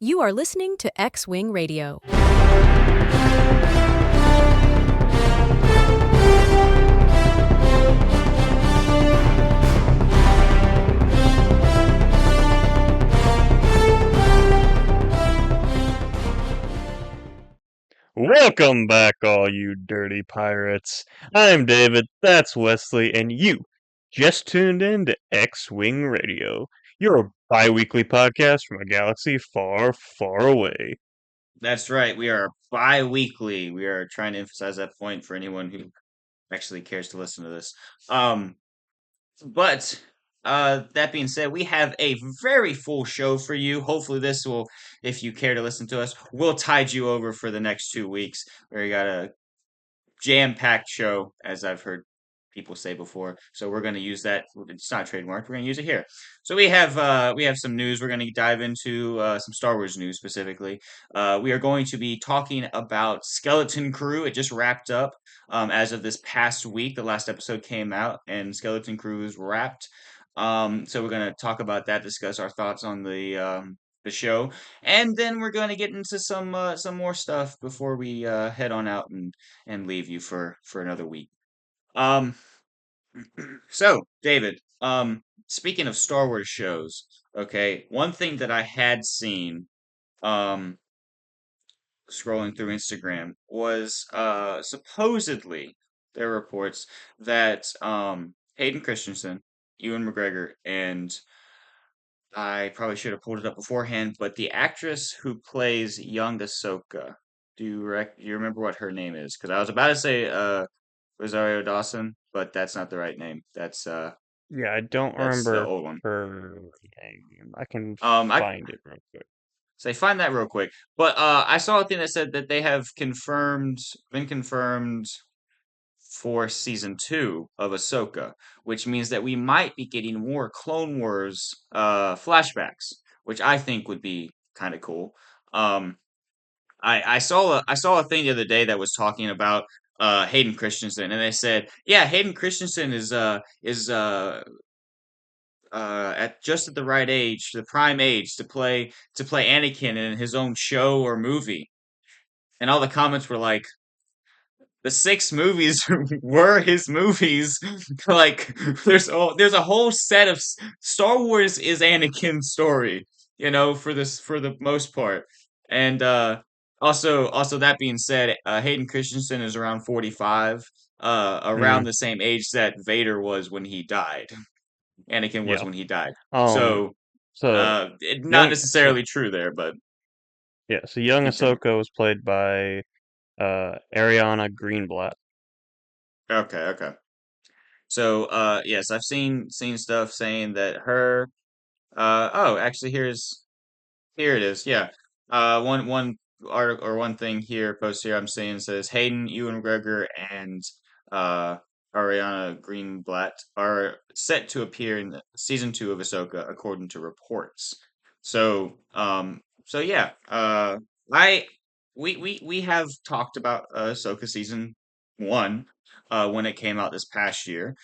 You are listening to X Wing Radio. Welcome back, all you dirty pirates. I'm David, that's Wesley, and you just tuned in to X-Wing Radio, your bi-weekly podcast from a galaxy far, far away. That's right. We are bi-weekly. We are trying to emphasize that point for anyone who actually cares to listen to this. Um, but that being said, we have a very full show for you. Hopefully, this will, if you care to listen to us, will tide you over for the next 2 weeks. We got a jam-packed show, as I've heard people say before. So we're going to use that. It's not trademarked. We're going to use it here. So we have some news. We're going to dive into some Star Wars news specifically. We are going to be talking about Skeleton Crew. It just wrapped up as of this past week. The last episode came out, and Skeleton Crew is wrapped. So we're going to talk about that, discuss our thoughts on the show, and then we're going to get into some more stuff before we head on out and leave you for another week. Um, so David, speaking of Star Wars shows, okay, one thing that I had seen, um, scrolling through Instagram was supposedly there are reports that Hayden Christensen, Ewan McGregor, and I probably should have pulled it up beforehand, but the actress who plays young Ahsoka, do you remember what her name is? Because I was about to say Rosario Dawson, but that's not the right name. Yeah, I don't That's the remember old one. her name. I can I find it real quick. say find that real quick. But I saw a thing that said that they have been confirmed for season 2 of Ahsoka, which means that we might be getting more Clone Wars flashbacks, which I think would be kind of cool. Um, I saw a thing the other day that was talking about Hayden Christensen, and they said, yeah, Hayden Christensen is at just at the right age, the prime age to play Anakin in his own show or movie. And all the comments were like, the 6 movies were his movies. Like there's a whole set of Star Wars is Anakin's story, for the most part. And also that being said, Hayden Christensen is around 45, around Hmm. the same age that Vader was when he died. Anakin was Yeah. when he died. Um. So So not young. So necessarily true there, but yeah. So young continue. Ahsoka was played by Ariana Greenblatt. Okay. So yes, I've seen stuff saying that her oh, actually here it is. Yeah. One article or one thing here post here I'm seeing says Hayden, Ewan McGregor, and uh Ariana Greenblatt are set to appear in season 2 of Ahsoka according to reports. So yeah, I we have talked about Ahsoka season 1 when it came out this past year,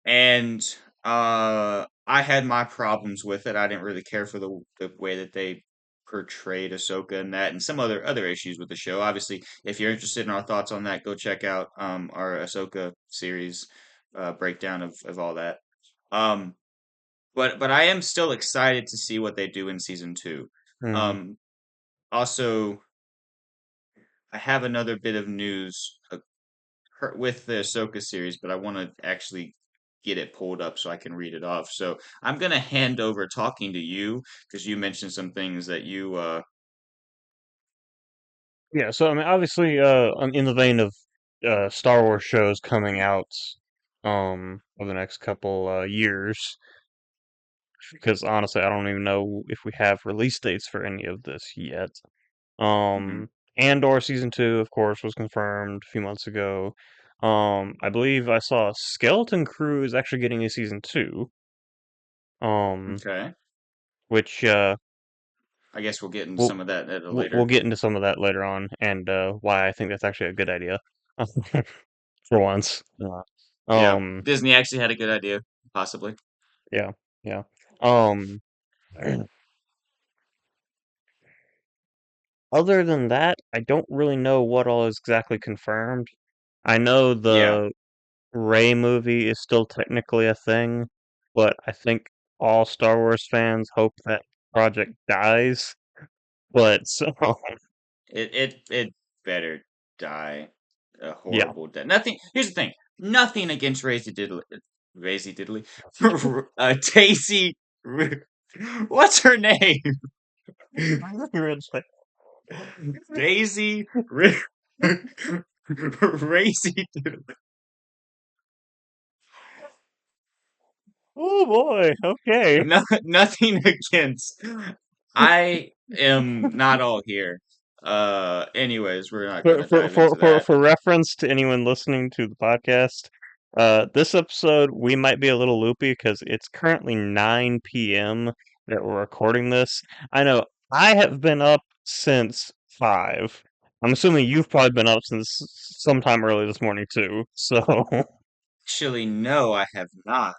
and I had my problems with it. I didn't really care for the way that they portrayed Ahsoka and that, and some other issues with the show. Obviously, if you're interested in our thoughts on that, go check out our Ahsoka series breakdown of all that. Um, but I am still excited to see what they do in season 2. Hmm. Um, Also, I have another bit of news with the Ahsoka series, but I want to actually get it pulled up so I can read it off. So I'm gonna hand over talking to you because you mentioned some things that you Yeah, so I mean, obviously, in the vein of Star Wars shows coming out over the next couple years, because honestly, I don't even know if we have release dates for any of this yet. Mhm. Um, Andor season 2, of course, was confirmed a few months ago. I believe I saw Skeleton Crew is actually getting a season 2. Um, Okay. which I guess we'll get into we'll some of that we'll later. get into some of that later on, and why I think that's actually a good idea. For once. Yeah, Um, Disney actually had a good idea, possibly. yeah, yeah. Um, other than that, I don't really know what all is exactly confirmed. I know Yeah, the Rey movie is still technically a thing, but I think all Star Wars fans hope that project dies. But so it better die a yeah. horrible death. Nothing. Here's the thing. Nothing against Razy Diddley. Daisy. What's her name? Daisy. Razy Diddley. Oh boy, okay. No, nothing against. I am not all here. Anyways, we're not For gonna for dive for into for, that. for reference to anyone listening to the podcast, this episode we might be a little loopy because it's currently 9 p.m. that we're recording this. I know I have been up since 5. I'm assuming you've probably been up since sometime early this morning too. So Actually, no, I have not.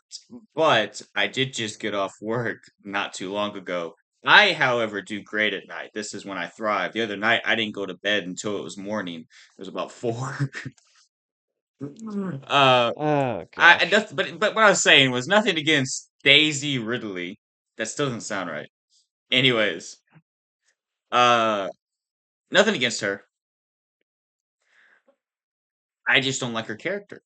But I did just get off work not too long ago. I, however, do great at night. This is when I thrive. The other night, I didn't go to bed until it was morning. It was about 4. uh, oh I gosh. that's, but what I was saying was nothing against Daisy Ridley. That still doesn't sound right. Anyways, uh, nothing against her. I just don't like her character.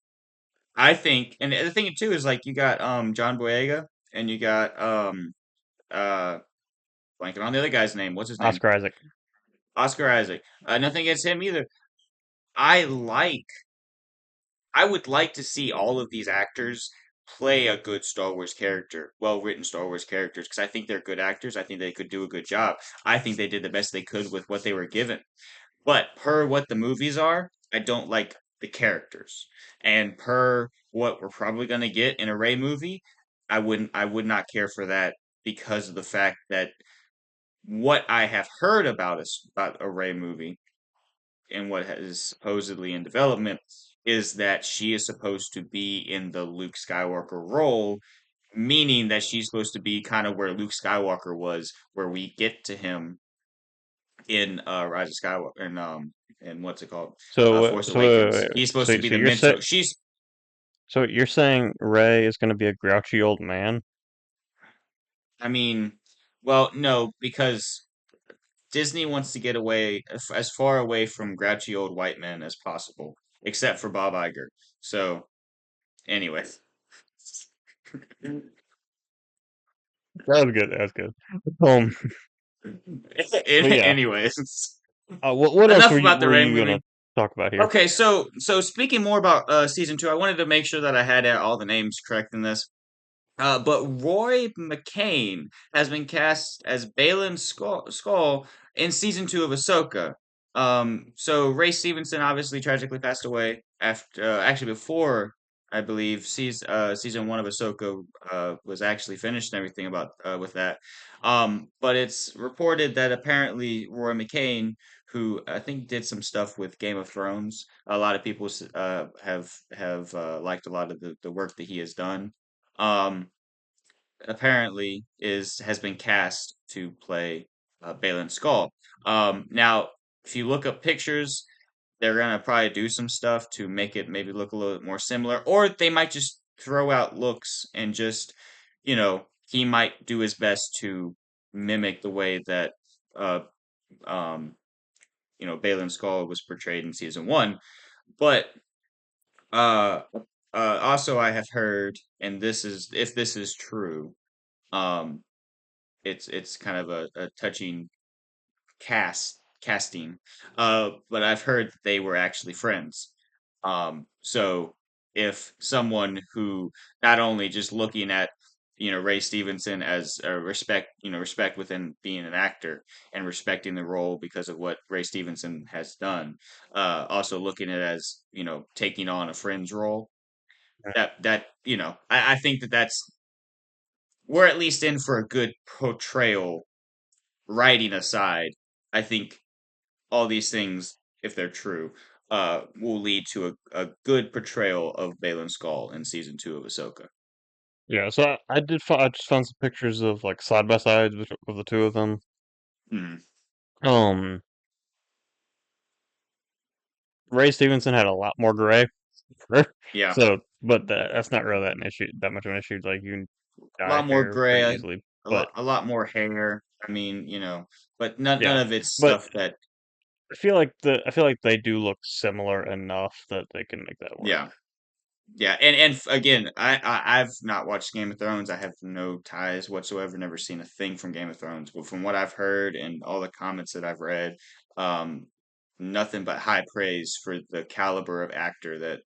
I think, and the thing too is like you got John Boyega and you got uh blanking on the other guy's name. What's his name? Oscar Isaac. Oscar Isaac. Nothing against him either. I like. I would like to see all of these actors play a good Star Wars character, well written Star Wars characters, because I think they're good actors. I think they could do a good job. I think they did the best they could with what they were given. But per what the movies are, I don't like the characters. And per what we're probably going to get in a Ray movie, I would not care for that because of the fact that what I have heard about a Ray movie and what is supposedly in development is that she is supposed to be in the Luke Skywalker role, meaning that she's supposed to be kind of where Luke Skywalker was, where we get to him in Rise of Skywalker and what's it called? Force Awakens. He's supposed to be So the you're sa- mentor. She's so you're saying Ray is going to be a grouchy old man? I mean, well, no, because Disney wants to get away as far away from grouchy old white men as possible, except for Bob Iger. So, anyway. That was good. That was good. Um, but yeah. Anyways, What else enough about the were Ray you gonna movie. talk about here? Okay, so speaking more about season 2, I wanted to make sure that I had all the names correct in this. But Roy McCain has been cast as Balin Skull in season 2 of Ahsoka. So Ray Stevenson obviously tragically passed away after, actually before I believe season 1 of Ahsoka was actually finished and everything about with that. But it's reported that apparently Roy McCain, who I think did some stuff with Game of Thrones, a lot of people have liked a lot of the work that he has done. Um, apparently is has been cast to play Balin Skull. Now, if you look up pictures, they're gonna probably do some stuff to make it maybe look a little bit more similar, or they might just throw out looks and just, he might do his best to mimic the way that uh, um, Balin Skull was portrayed in season 1. But uh, also, I have heard, and this is if this is true. Um, it's kind of a touching casting. But I've heard that they were actually friends. So if someone who not only just looking at Ray Stevenson as a respect within being an actor and respecting the role because of what Ray Stevenson has done, also looking at it as taking on a friend's role. I think that's we're at least in for a good portrayal writing aside, I think all these things, if they're true, will lead to a good portrayal of Balin Skull in season 2 of Ahsoka. Yeah, so I just found some pictures of like side by sides of the two of them. Hmm. Um, Ray Stevenson had a lot more gray. Yeah, So, but that's not really that much of an issue. Like you can a dye lot more hair gray, pretty easily. But a lot more hair. I mean, but none yeah, of it's but stuff that. I feel like they do look similar enough that they can make that work. Yeah, yeah, and again, I've not watched Game of Thrones. I have no ties whatsoever. Never seen a thing from Game of Thrones. But from what I've heard and all the comments that I've read, um, nothing but high praise for the caliber of actor that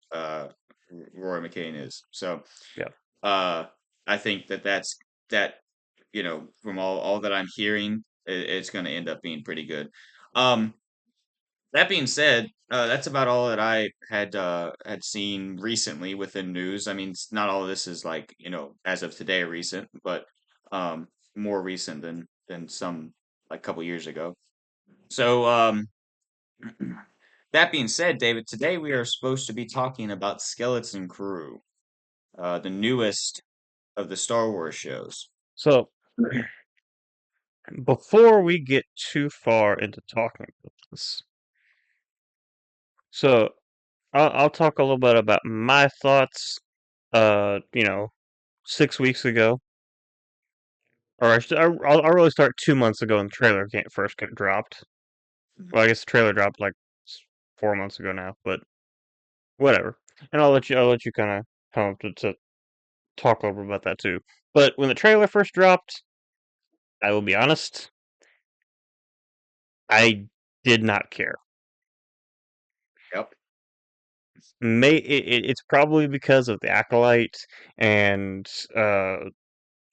Roy McCain is. So Yeah. uh, I think that from all that I'm hearing, it's going to end up being pretty good. Um, that being said, that's about all that I had seen recently within news. I mean, not all of this is like as of today recent, but um, more recent than some like couple years ago. So that being said, David, today we are supposed to be talking about Skeleton Crew, the newest of the Star Wars shows. So before we get too far into talking about this, so I'll talk a little bit about my thoughts. 6 weeks ago, or I'll really start 2 months ago when the trailer can't first get dropped. Well, I guess the trailer dropped like 4 months ago now, but whatever. And I'll let you kind of come up to talk a little bit about that too. But when the trailer first dropped, I will be honest, I did not care. Yep. It's probably because of the Acolyte and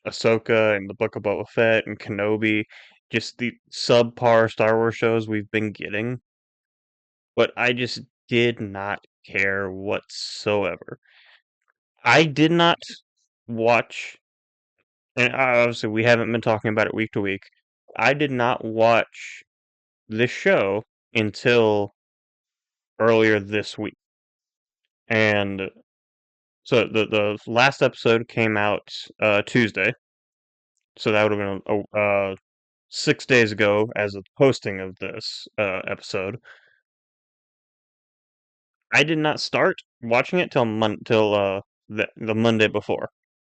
Ahsoka and the Book of Boba Fett and Kenobi, just the subpar Star Wars shows we've been getting. But I just did not care whatsoever. I did not watch, and obviously we haven't been talking about it week to week. I did not watch this show until earlier this week. And so the last episode came out Tuesday. So that would have been 6 days ago as of posting of this episode. I did not start watching it till the Monday before.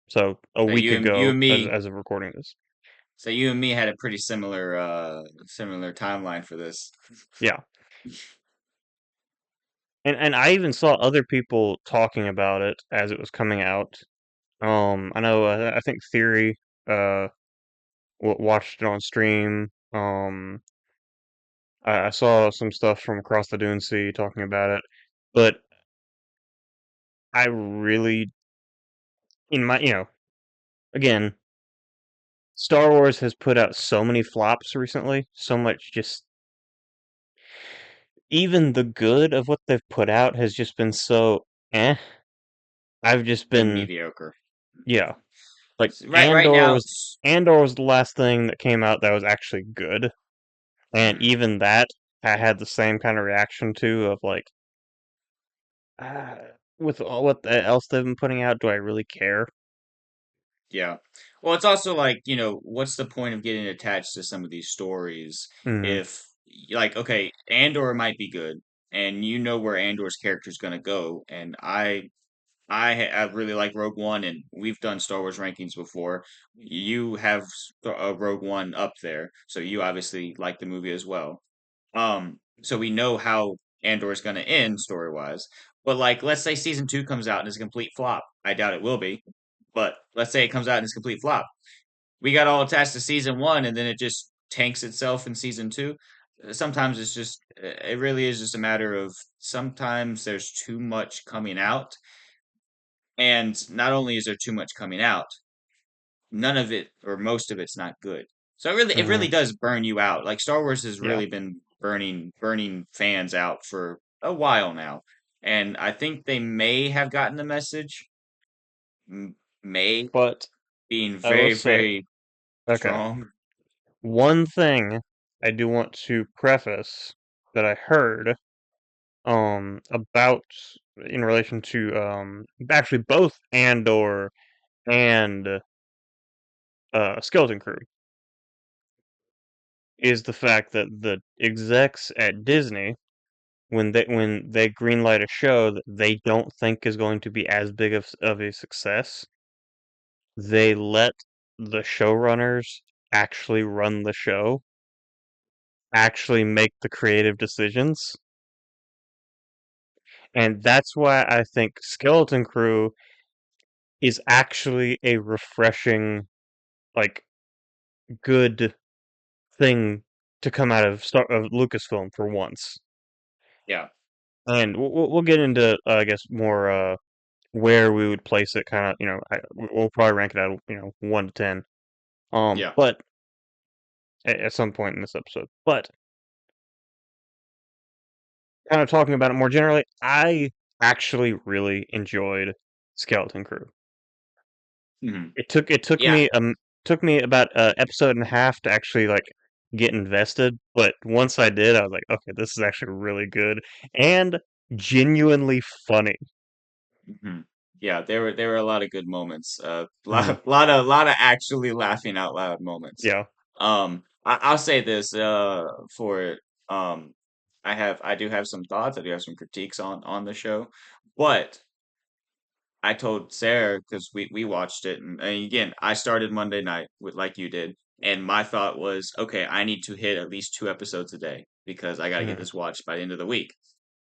So a So week you ago and me, as of recording this. so you and me had a pretty similar timeline for this. Yeah. And I even saw other people talking about it as it was coming out. I know I think Theory uh watched it on stream. I saw some stuff from Across the Dune Sea talking about it, but I really, in my, again, Star Wars has put out so many flops recently, so much just, even the good of what they've put out has just been so eh. I've just Been been, mediocre. yeah, like Right now, Andor was the last thing that came out that was actually good, and even that I had the same kind of reaction to of like, uh, with all what else they've been putting out, do I really care? yeah. Well, it's also like, what's the point of getting attached to some of these stories Hmm. if, like, okay, Andor might be good, and you know where Andor's character is going to go, and I really like Rogue One, and we've done Star Wars rankings before. You have Rogue One up there, so you obviously like the movie as well. So we know how Andor is going to end story wise. But like, let's say season two comes out and is a complete flop. I doubt it will be, but let's say it comes out and it's a complete flop. We got all attached to season one, and then it just tanks itself in season two. Sometimes it really is just a matter of sometimes there's too much coming out, and not only is there too much coming out, none of it or most of it's not good. So it Hmm. really does burn you out. Like Star Wars has Yeah. really been burning fans out for a while now. And I think they may have gotten the message, may But being I will very, say, very okay, strong. one thing I do want to preface that I heard about in relation to actually both Andor and Skeleton Crew is the fact that the execs at Disney when they greenlight a show that they don't think is going to be as big of a success, they let the showrunners actually run the show, actually make the creative decisions. And that's why I think Skeleton Crew is actually a refreshing, like, good thing to come out of Lucasfilm for once. Yeah. And we'll get into, I guess, more where we would place it. Kind of, we'll probably rank it out, 1 to 10. Yeah. But at some point in this episode, but kind of talking about it more generally, I actually really enjoyed Skeleton Crew. Hmm. It took Yeah. me about an episode and a half to actually like get invested, but once I did, I was like, okay, this is actually really good and genuinely funny. Hmm. Yeah, there were a lot of good moments. Mhm. Lot of actually laughing out loud moments. Yeah. I'll say this for um I do have some thoughts. I do have some critiques on the show, but I told Sarah because we watched it, and again, I started Monday night with like you did, and my thought was, okay, I need to hit at least 2 episodes a day because I got to get Mhm. this watched by the end of the week.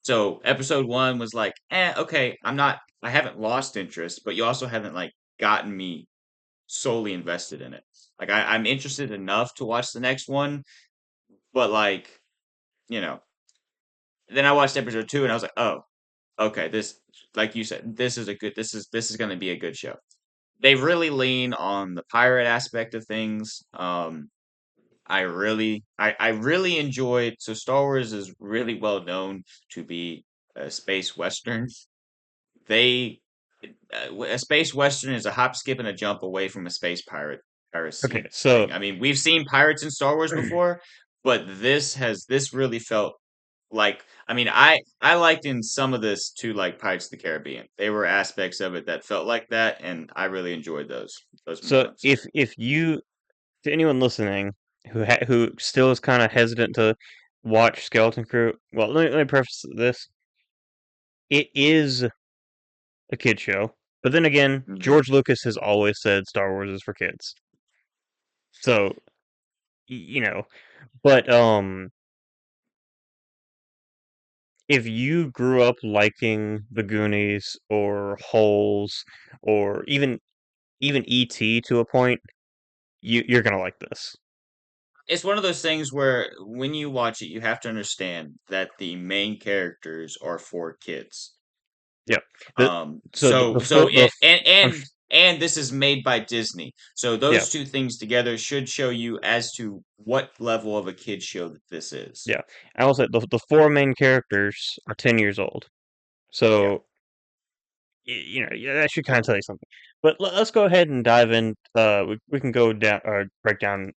So episode one was like, okay, I haven't lost interest, but you also haven't like gotten me solely invested in it. Like I'm interested enough to watch the next one, but like, you know, then I watched episode two and I was like, oh, okay, this, like you said, this is going to be a good show. They really lean on the pirate aspect of things. I really enjoyed. So Star Wars is really well known to be a space western. They a space western is a hop, skip, and a jump away from a space Okay, piracy so thing. I mean, we've seen pirates in Star Wars before, but this really felt like, I mean, I liked in some of this too, like Pirates of the Caribbean. There were aspects of it that felt like that, and I really enjoyed those so moments. if you to anyone listening who still is kind of hesitant to watch Skeleton Crew, well, let me preface this: it is a kid show, but then again, Hmm. George Lucas has always said Star Wars is for kids. So, you know, but if you grew up liking The Goonies or Holes or even E.T. to a point, you're gonna like this. It's one of those things where when you watch it, you have to understand that the main characters are for kids. Yeah. The so So the fir- the f- I'm sh- and this is made by Disney. So yeah, those two things together should show you as to what level of a kid show that this is. yeah. I will say the four main characters are 10 years old. Yeah. So yeah, that should kind of tell you something. But let's go ahead and dive in. We can go down break down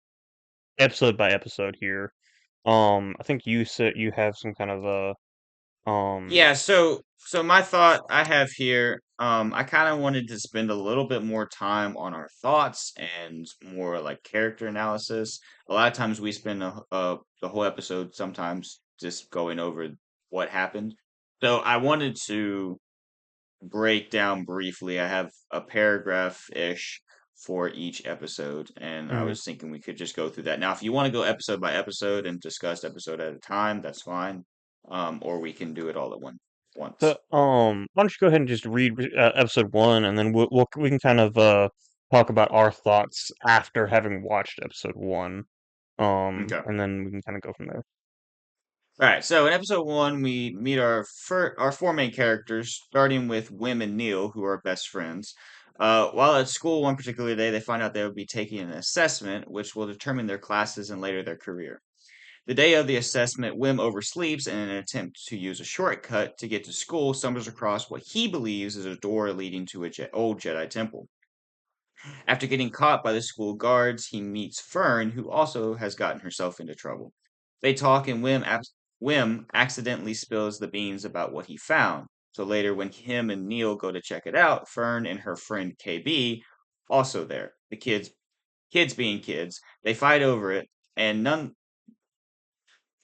episode by episode here. I think you said you have some kind of Yeah, so my thought I have here, I kind of wanted to spend a little bit more time on our thoughts and more like character analysis. A lot of times we spend the whole episode sometimes just going over what happened. So I wanted to break down briefly. I have a paragraph-ish for each episode, and I mhm. was thinking we could just go through that. Now, if you want to go episode by episode and discuss episode at a time, that's fine. Or we can do it all at So once. why don't you go ahead and just read episode one, and then we can kind of talk about our thoughts after having watched episode one. Okay. And then we can kind of go from there. All right. So in episode one, we meet our four main characters, starting with Wim and Neil, who are best friends. While at school one particular day, they find out they will be taking an assessment, which will determine their classes and later their career. The day of the assessment, Wim oversleeps and in an attempt to use a shortcut to get to school, stumbles across what he believes is a door leading to a old Jedi temple. After getting caught by the school guards, he meets Fern, who also has gotten herself into trouble. They talk, and Wim accidentally spills the beans about what he found. So later, when him and Neil go to check it out, Fern and her friend KB also there. The kids being kids, they fight over it, and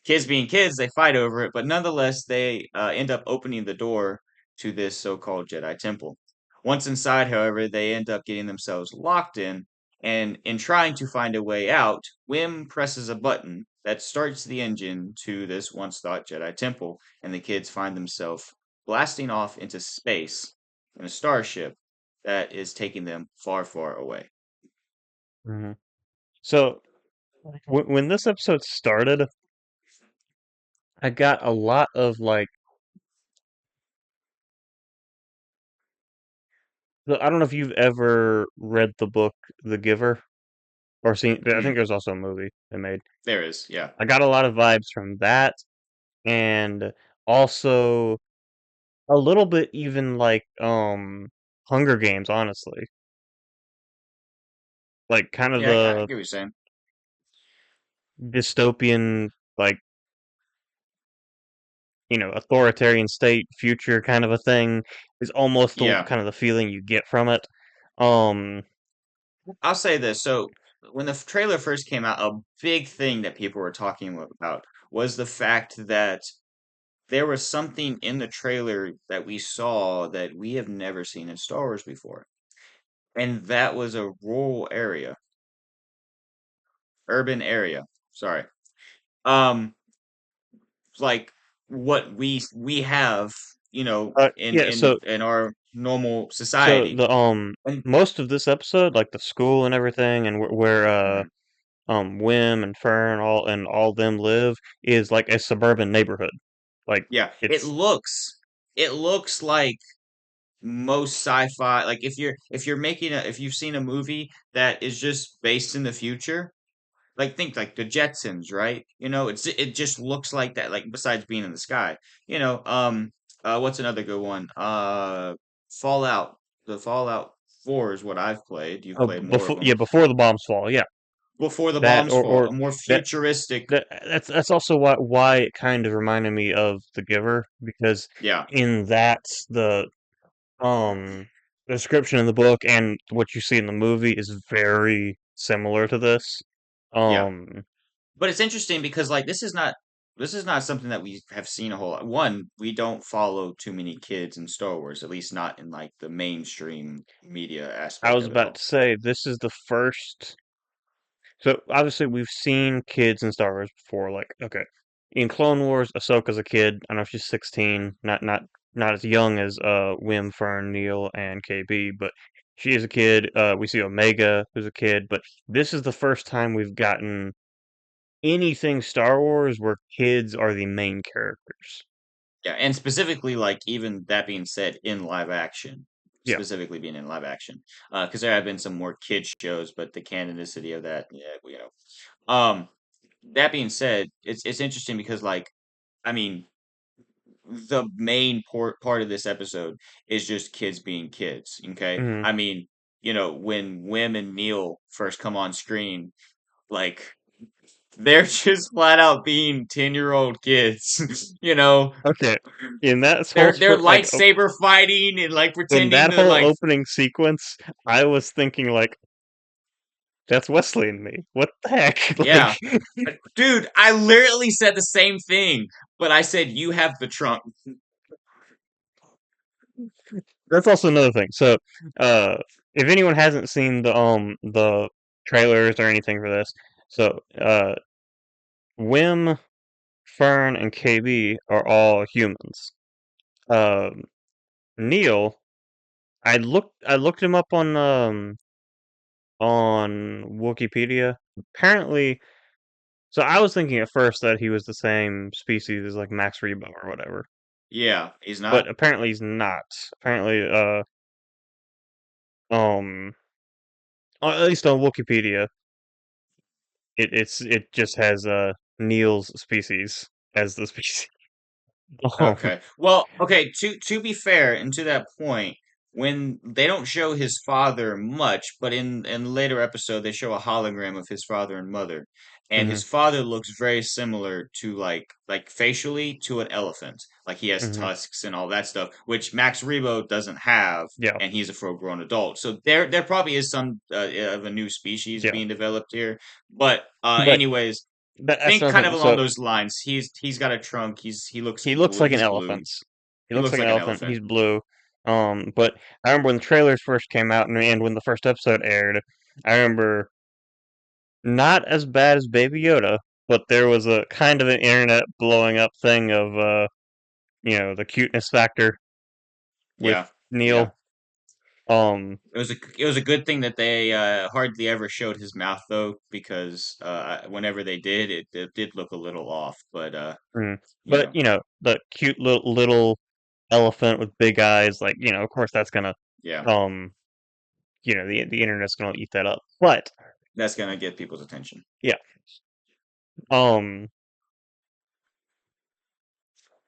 kids being kids, they fight over it, but nonetheless, they end up opening the door to this so-called Jedi temple. Once inside, however, they end up getting themselves locked in, and in trying to find a way out, Wim presses a button that starts the engine to this once thought Jedi temple, and the kids find themselves blasting off into space in a starship that is taking them far, far away. Hmm. So when this episode started, I got a lot of like, I don't know if you've ever read the book The Giver or seen. I think Mm, there's also a movie they made. there is, yeah. I got a lot of vibes from that, and also a little bit even like Hunger Games, honestly. Like kind of Yeah, I the get what you're saying. dystopian, like, authoritarian state future kind of a thing is almost the Yeah. kind of the feeling you get from it. Um, I'll say this. So when the trailer first came out, a big thing that people were talking about was the fact that there was something in the trailer that we saw that we have never seen in Star Wars before. And that was a rural area, urban area. Sorry. Um, like what we have, in yeah, so in our normal so society. the And most of this episode, like the school and everything, and where mhm, Wim and Fern all them live is like a suburban neighborhood. Like yeah, it's it looks like most sci-fi, like if you're making a if you've seen a movie that is just based in the future, like think like the Jetsons, right? It just looks like that, like besides being in the sky. What's another good one? Fallout. The Fallout 4 is what I've played. You've played more of before, them. yeah, before the bombs fall. Yeah, Before the that bombs fall, or a more that futuristic. that's also why it kind of reminded me of The Giver, because Yeah, in that um description in the book and what you see in the movie is very similar to this. yeah. Um But it's interesting because like this is not something that we have seen a whole lot. One, we don't follow too many kids in Star Wars, at least not in like the mainstream media I aspect was of it about all. to say this is the first. So obviously we've seen kids in Star Wars before. Like, okay, in Clone Wars, Ahsoka's a kid. I know she's 16, not as young as Wim, Fern, Neil, and KB, but she is a kid. We see Omega, who's a kid, but this is the first time we've gotten anything Star Wars where kids are the main characters. Yeah, and specifically like even that being said in live action, Yeah. specifically being in live action. Because there have been some more kid shows, but the canonicity of that, yeah, that being said, it's interesting because like I mean the main part of this episode is just kids being kids. Okay, Hmm. I mean, when Wim and Neil first come on screen, like they're just flat out being 10-year-old kids. Okay. In that whole They're like lightsaber fighting and like in pretending that to whole like opening sequence, I was thinking like, that's Wesley and me. What the heck? yeah. Like, Dude, I literally said the same thing, but I said you have the trunk. that's also another thing. So, uh, if anyone hasn't seen the trailers or anything for this, so Wim, Fern, and KB are all humans. Um, Neil, I looked him up on Wikipedia. Apparently, so I was thinking at first that he was the same species as like Max Rebo or whatever, Yeah, he's but not. apparently he's not. Apparently, um, at least on Wikipedia, it just has Neil's species as the species. Um, Okay. Well, okay, to be fair, and to that point, when they don't show his father much, but in later episode they show a hologram of his father and mother, and mhm, his father looks very similar to like facially to an elephant. Like he has mhm, tusks and all that stuff, which Max Rebo doesn't have, yeah, and he's a full-grown adult. So there probably is some of a new species yeah, being developed here. But but anyways, That's Think another kind of thing. along So those lines. He got a trunk. He looks he looks blue. like an He's blue. elephant. He He looks looks like an like an elephant. elephant. He's blue. But I remember when the trailers first came out, and when the first episode aired, I remember not as bad as Baby Yoda, but there was a kind of an internet blowing up thing of the cuteness factor with Yeah, yeah. Neil. Um, It was a good thing that they hardly ever showed his mouth though, because whenever they did, it did look a little off. But mm. you But know, the cute little elephant with big eyes, like of course that's gonna yeah, um, the internet's gonna eat that up. But that's gonna get people's attention. yeah, um,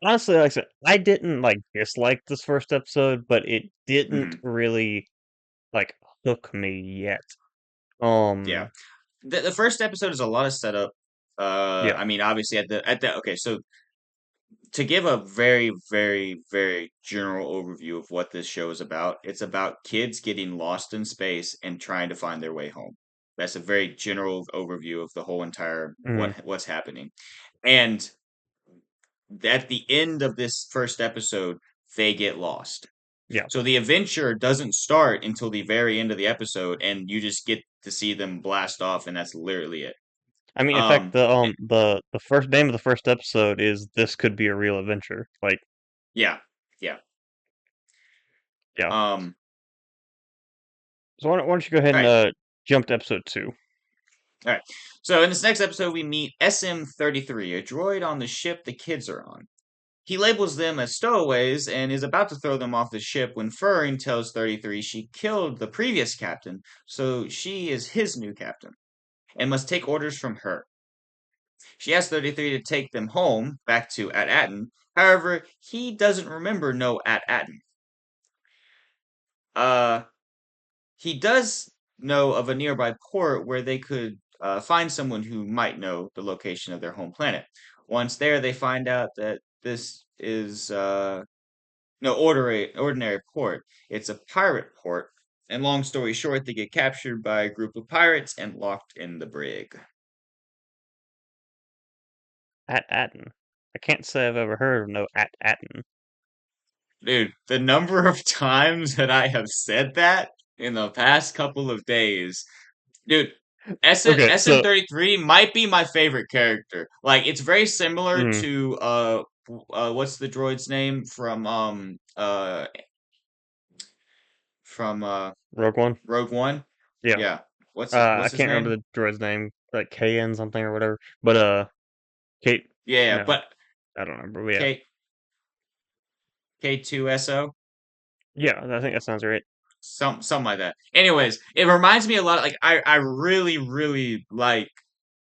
honestly, like I said, I didn't like dislike this first episode, but it didn't Hmm. really like hook me yet. Yeah, Um, the first episode is a lot of setup. yeah, I mean, obviously at the okay, so to give a very, very, very general overview of what this show is about, it's about kids getting lost in space and trying to find their way home. That's a very general overview of the whole entire mm, what's happening. And at the end of this first episode, they get lost. yeah. So the adventure doesn't start until the very end of the episode, and you just get to see them blast off, and that's literally it. I mean, in fact, Um, the first name of the first episode is "This Could Be a Real Adventure." Like, yeah, yeah. yeah. Um, So why don't you go ahead all and right. jump to episode 2? All right. So in this next episode, we meet SM-33, a droid on the ship the kids are on. He labels them as stowaways and is about to throw them off the ship when Furring tells 33 she killed the previous captain, so she is his new captain and must take orders from her. She asks 33 to take them home, back to At-Aten. However, he doesn't remember no At-Aten. Uh, he does know of a nearby port where they could find someone who might know the location of their home planet. Once there, they find out that this is no ordinary port. It's a pirate port. And long story short, they get captured by a group of pirates and locked in the brig. At-Aten. I can't say I've ever heard of no At-Aten. Dude, the number of times that I have said that in the past couple of days, dude, Okay, so SM-33 might be my favorite character. Like, it's very similar mm, to what's the droid's name from Rogue One. Rogue One? Yeah. Yeah, I what's his can't remember name? the droid's name, like KN something or whatever. But Kate, Yeah, no, but I don't remember. But yeah, K K2SO, yeah, I think that sounds right. something like that. Anyways, it reminds me a lot. Like I really really like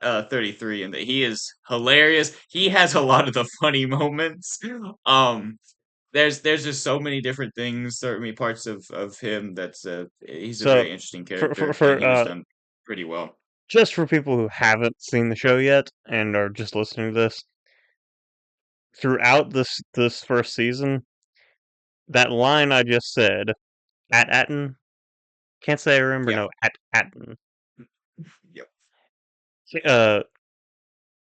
33 and that he is hilarious. He has a lot of the funny moments. Um, there's just so many different things, so many parts of him that's he's a So very interesting for for character, and for he was uh done pretty well. just for people who haven't seen the show yet and are just listening to this, throughout this first season, that line I just said, At-Aten, can't say I remember Yeah. no At-Aten. Yep. Uh,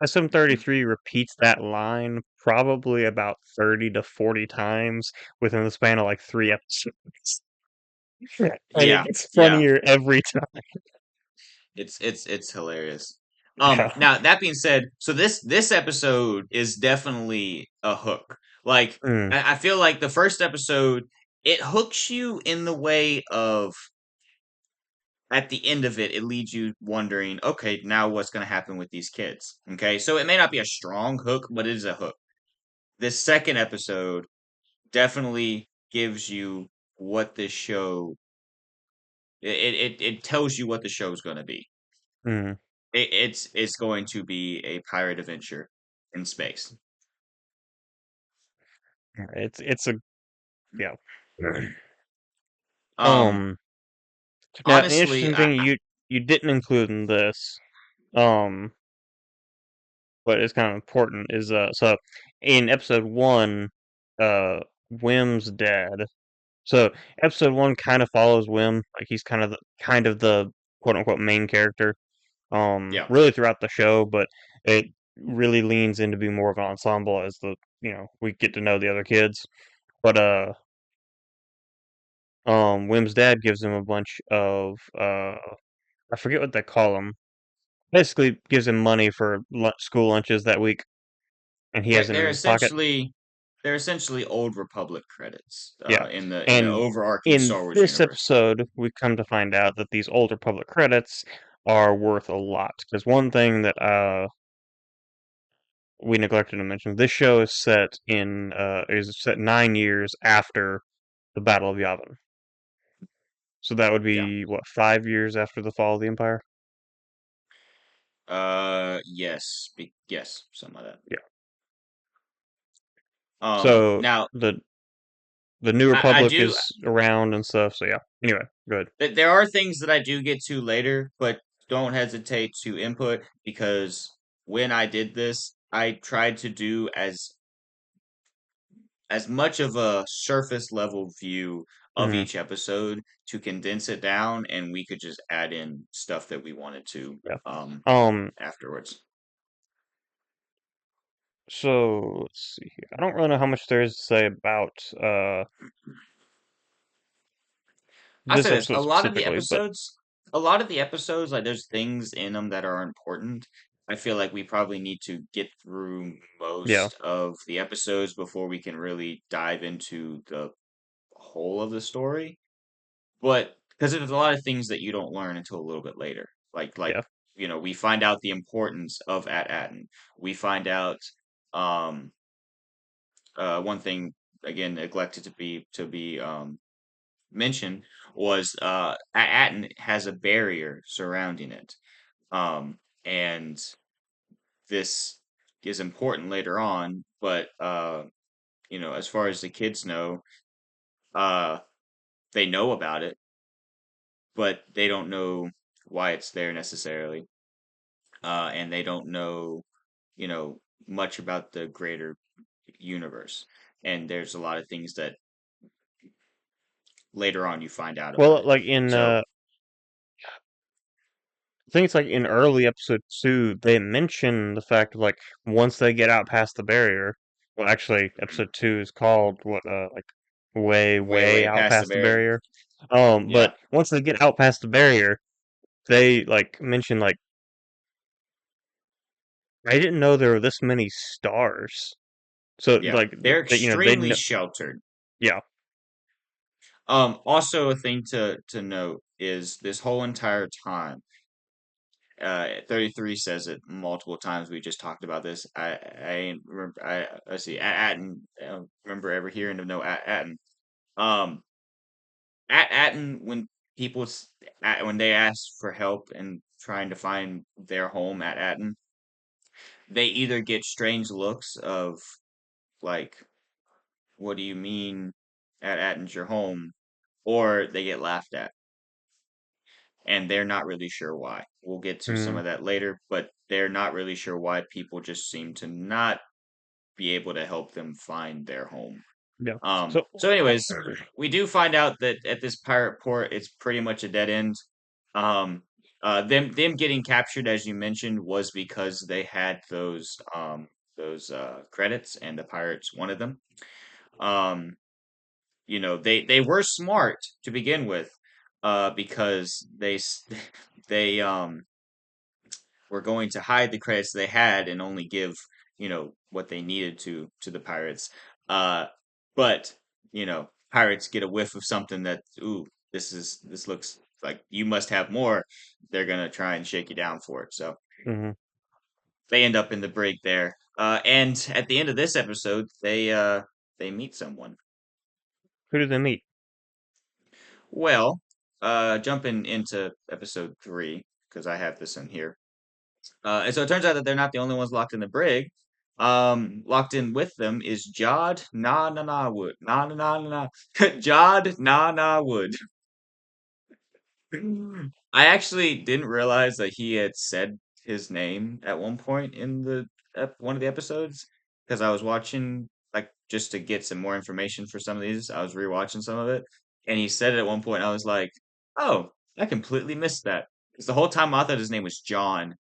SM-33 repeats that line probably about 30 to 40 times within the span of like 3 episodes. And it Yeah. gets Yeah. funnier every time. It's hilarious. Yeah. Now that being said, so this episode is definitely a hook. Like Mm, I feel like the first episode it hooks you in the way of at the end of it, it leaves you wondering, okay, now what's going to happen with these kids? Okay, so it may not be a strong hook, but it is a hook. This second episode definitely gives you what this show. It tells you what the show is going to be. mm. It's going to be a pirate adventure in space. It's a yeah. Um, Um Now an honestly, interesting thing you didn't include in this, um, but it's kind of important is so in episode 1, uh Wim's dad. So episode 1 kind of follows Wim, like he's kind of the quote unquote main character, yeah, really throughout the show, but it really leans into being more of an ensemble as we get to know the other kids. But Wim's dad gives him a bunch of I forget what they call them. Basically, gives him money for school lunches that week, and he They're has it in they're his pocket. essentially they're essentially Old Republic credits Yeah, in the and overarching in Star Wars this universe. episode, we come to find out that these older public credits are worth a lot. Because one thing that we neglected to mention, this show is set 9 years after the Battle of Yavin. So that would Yeah. be what, 5 years after the fall of the Empire? Yes, yes, something like that. Yeah. So Now the New I Republic do. is around and stuff. So yeah. Anyway, good. There are things that I do get to later, but don't hesitate to input because when I did this, I tried to do as much of a surface level view of Hmm. each episode to condense it down, and we could just add in stuff that we wanted to Yeah. um Um. afterwards. So let's see here. I don't really know how much there is to say about I'll this say this: episode specifically, but a lot of the episodes, like there's things in them that are important. I feel like we probably need to get through yeah. most of the episodes before we can really dive into the whole of the story. But because there's a lot of things that you don't learn until a little bit later. Yeah. We find out the importance of At-Aten. We find out um one thing again neglected to be mentioned was Aten has a barrier surrounding it. And this is important later on, but as far as the kids know, uh they know about it, but they don't know why it's there necessarily. And they don't know, you know, much about the greater universe. And there's a lot of things that later on you find out about Well, it. like in So I think it's like in early episode 2, they mention the fact of like once they get out past the barrier. Well, actually, episode 2 is called what like way way, way way out past the past the barrier. barrier. Yeah. But once they get out past the barrier, they like mention like I didn't know there were this many stars. So Yeah. like They're they extremely know, sheltered. yeah. Also a thing to note is this whole entire time, 33 says it multiple times. We just talked about this. I remember. I see. Atten. I don't remember ever hearing of no Atten. Um, Atten when people when they ask for help and trying to find their home at Atten, they either get strange looks of like, "What do you mean at Atten's your home?" or they get laughed at, and they're not really sure why. We'll get to some Mm, of that later, but they're not really sure why people just seem to not be able to help them find their home. yeah. So So anyways, we do find out that at this pirate port, it's pretty much a dead end. Um, them getting captured, as you mentioned, was because they had those credits, and the pirates wanted them. Um, they were smart to begin with, because they were going to hide the credits they had and only give what they needed to the pirates. But pirates get a whiff of something that, ooh, this looks like you must have more. They're gonna try and shake you down for it. So mhm. they end up in the brig there. And at the end of this episode, they meet someone. Who do they meet? Well, jumping into episode 3 because I have this in here. And so it turns out that they're not the only ones locked in the brig. Locked in with them is Jod Na Na Na Wood. Na Na Na Na Na. Jod Na Na Wood. I actually didn't realize that he had said his name at one point in the one of the episodes because I was watching like just to get some more information for some of these. I was rewatching some of it, and he said it at one point. I was like, "Oh, I completely missed that." Because the whole time I thought his name was John.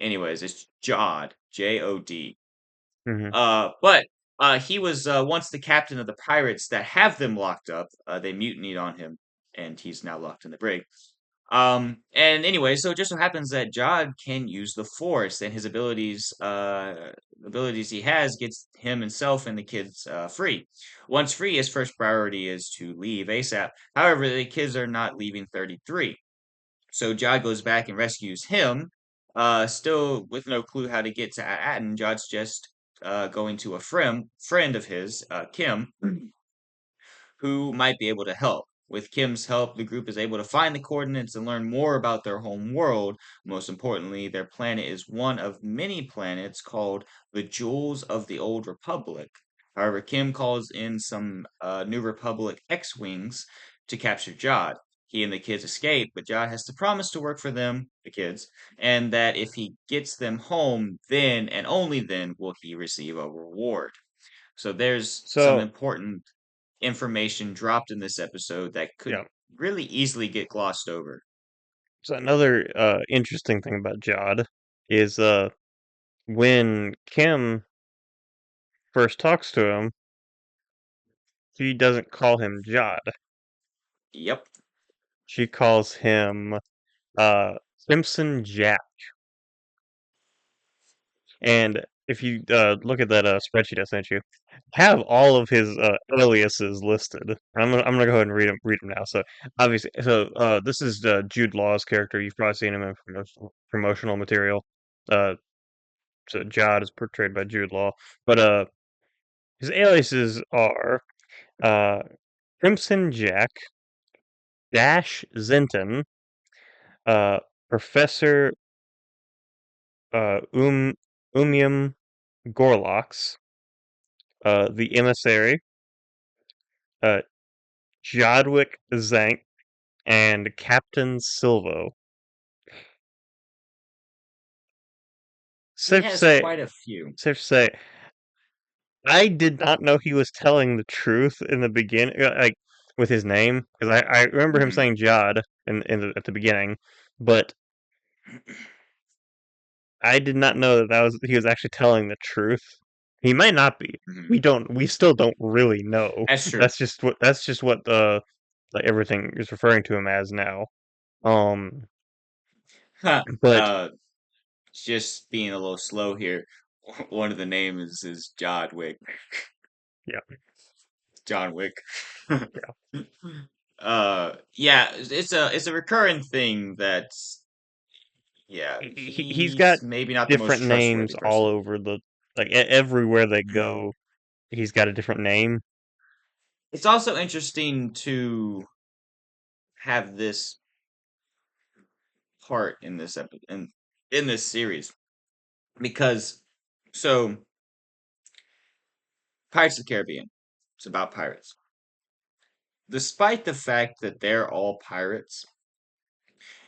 Anyways, it's Jod, Jod. Hmm. But he was once the captain of the pirates that have them locked up. They mutinied on him, and he's now locked in the brig. And anyway, so it just so happens that Jod can use the Force, and his abilities he has gets him himself and the kids free. Once free, his first priority is to leave ASAP. However, the kids are not leaving 33. So Jod goes back and rescues him, still with no clue how to get to Atten. Jod's just going to a friend of his, Kim, who might be able to help. With Kim's help, the group is able to find the coordinates and learn more about their home world. Most importantly, their planet is one of many planets called the Jewels of the Old Republic. However, Kim calls in some New Republic X-Wings to capture Jod. He and the kids escape, but Jod has to promise to work for them, the kids, and that if he gets them home, then and only then will he receive a reward. So there's some So important information dropped in this episode that could yeah. really easily get glossed over. So another interesting thing about Jod is when Kim first talks to him, she doesn't call him Jod. Yep. She calls him Simpson Jack. And if you look at that spreadsheet I sent you, have all of his aliases listed. I'm gonna go ahead and read them now. So obviously, this is Jude Law's character. You've probably seen him in promotional material. Uh, so Jod is portrayed by Jude Law, but his aliases are uh Crimson Jack, Dash Zinton, uh Professor Umium Gorlox, the Emissary, uh Jodwick Zank, and Captain Silvo. He Safe to has say, quite a few. safe to say, I did not know he was telling the truth in the beginning, like with his name, because I remember him Hmm. saying Jod at the beginning, but I did not know that he was actually telling the truth. He might not be. Hmm. We still don't really know. That's true. That's just what like everything is referring to him as now. Um, Huh. but Just being a little slow here. One of the names is John Wick. yeah, John Wick. yeah. Yeah, it's a recurring thing that's yeah, He's got he's maybe not the most different names trustworthy all person. over everywhere they go. He's got a different name. It's also interesting to have this part in this in this series because so Pirates of the Caribbean. It's about pirates. Despite the fact that they're all pirates,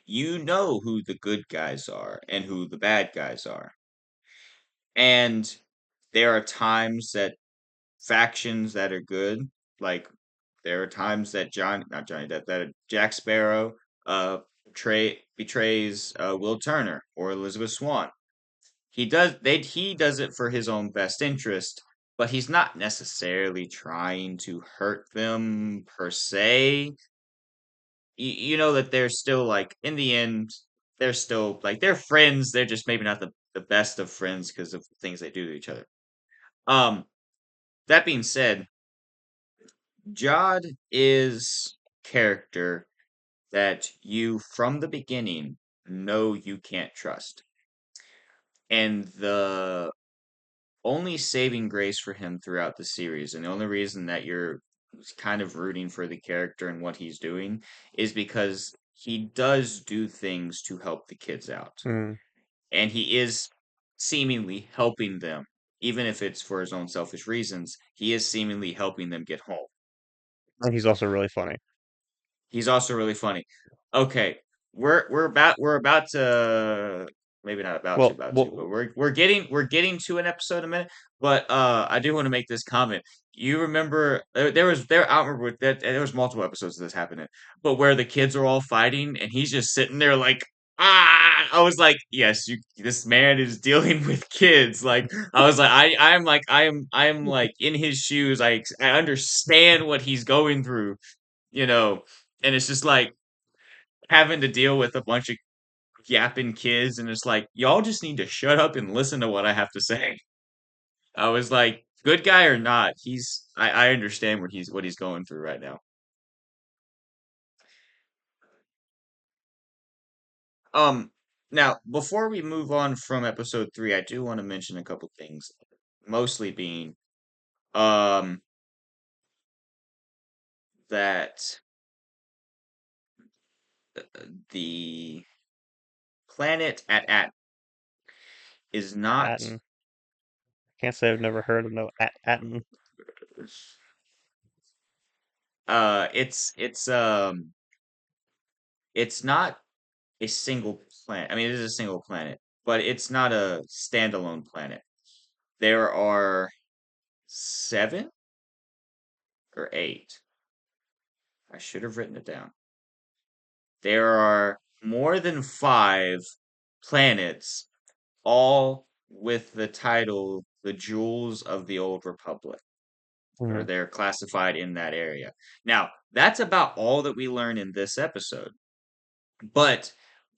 you know who the good guys are and who the bad guys are. And there are times that factions that are good, like there are times that not Johnny, that Jack Sparrow betrays Will Turner or Elizabeth Swann. He does it for his own best interest, but he's not necessarily trying to hurt them per se. You know that they're still like in the end they're still like they're friends, they're just maybe not the best of friends because of things they do to each other. Um that being said, Jod is character that you from the beginning know you can't trust. And the only saving grace for him throughout the series, and the only reason that you're kind of rooting for the character and what he's doing, is because he does do things to help the kids out. Mm. And he is seemingly helping them, even if it's for his own selfish reasons. He is seemingly helping them get home. And he's also really funny. He's also really funny. Okay, we're about to maybe not Well, about to, but well, we're getting to an episode in a minute. But I do want to make this comment. You remember there I remember that there was multiple episodes of this happening, but where the kids are all fighting and he's just sitting there like I was like, yes, this man is dealing with kids. Like, I was like, I'm like in his shoes. I understand what he's going through, you know, and it's just like having to deal with a bunch of yapping kids, and it's like, y'all just need to shut up and listen to what I have to say. I was like, good guy or not, I understand what he's going through right now. Um, Now before we move on from episode 3, I do want to mention a couple things, mostly being um that the planet at is not Atten. Can't say I've never heard of no Atten. it's it's not a single planet. I mean, it is a single planet, but it's not a standalone planet. There are 7 or 8. I should have written it down. There are more than 5 planets, all with the title the Jewels of the Old Republic, or Mm. they're classified in that area. Now, that's about all that we learn in this episode. But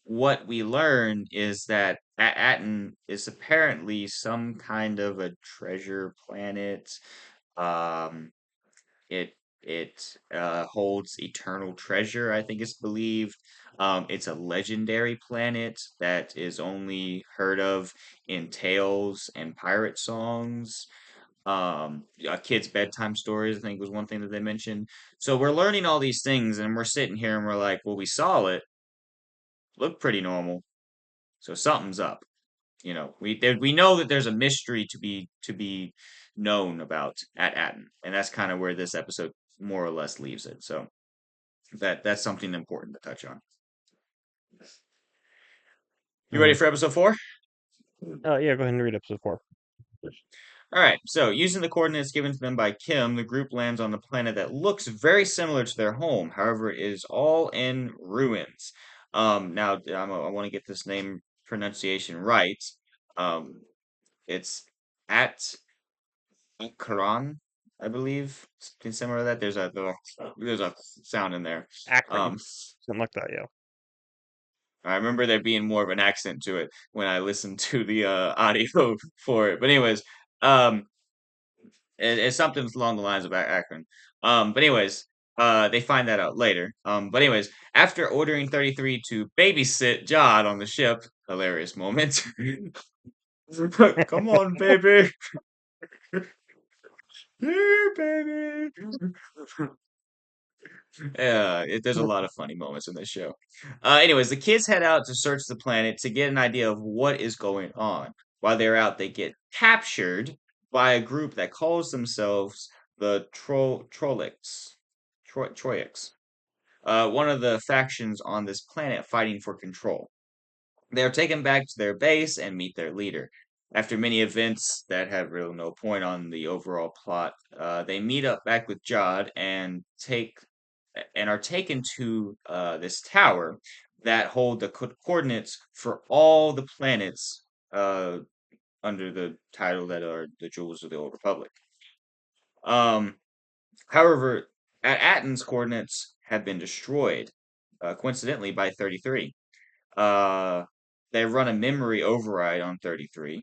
what we learn is that Aten is apparently some kind of a treasure planet. Um, it holds eternal treasure, I think it's believed. It's a legendary planet that is only heard of in tales and pirate songs. Kids' bedtime stories, I think, was one thing that they mentioned. So we're learning all these things, and we're sitting here and we're like, well, we saw it, looked pretty normal, so something's up. We know that there's a mystery to be known about at Atten, and that's kind of where this episode more or less leaves it. So that's something important to touch on. You ready Mm. for episode 4? Yeah, go ahead and read episode 4. All right. So using the coordinates given to them by Kim, the group lands on the planet that looks very similar to their home. However, it is all in ruins. Now I want to get this name pronunciation right. Um, it's at Quran, I believe. Something similar to that. There's a sound in there. Akron. Um, Something like that, yeah. I remember there being more of an accent to it when I listened to the audio for it. But anyways, um, it's something along the lines of Akron. But anyways, they find that out later. But anyways, after ordering 33 to babysit Jod on the ship, hilarious moment. Come on, baby. Here, baby. There's a lot of funny moments in this show. Anyways, the kids head out to search the planet to get an idea of what is going on. While they're out, they get captured by a group that calls themselves the Troics, one of the factions on this planet fighting for control. They are taken back to their base and meet their leader. After many events that have really no point on the overall plot, they meet up back with Jod and are taken to this tower that hold the coordinates for all the planets uh, under the title that are the Jewels of the Old Republic. Um, However, at Atten's coordinates have been destroyed, coincidentally by 33. Uh, they run a memory override on 33,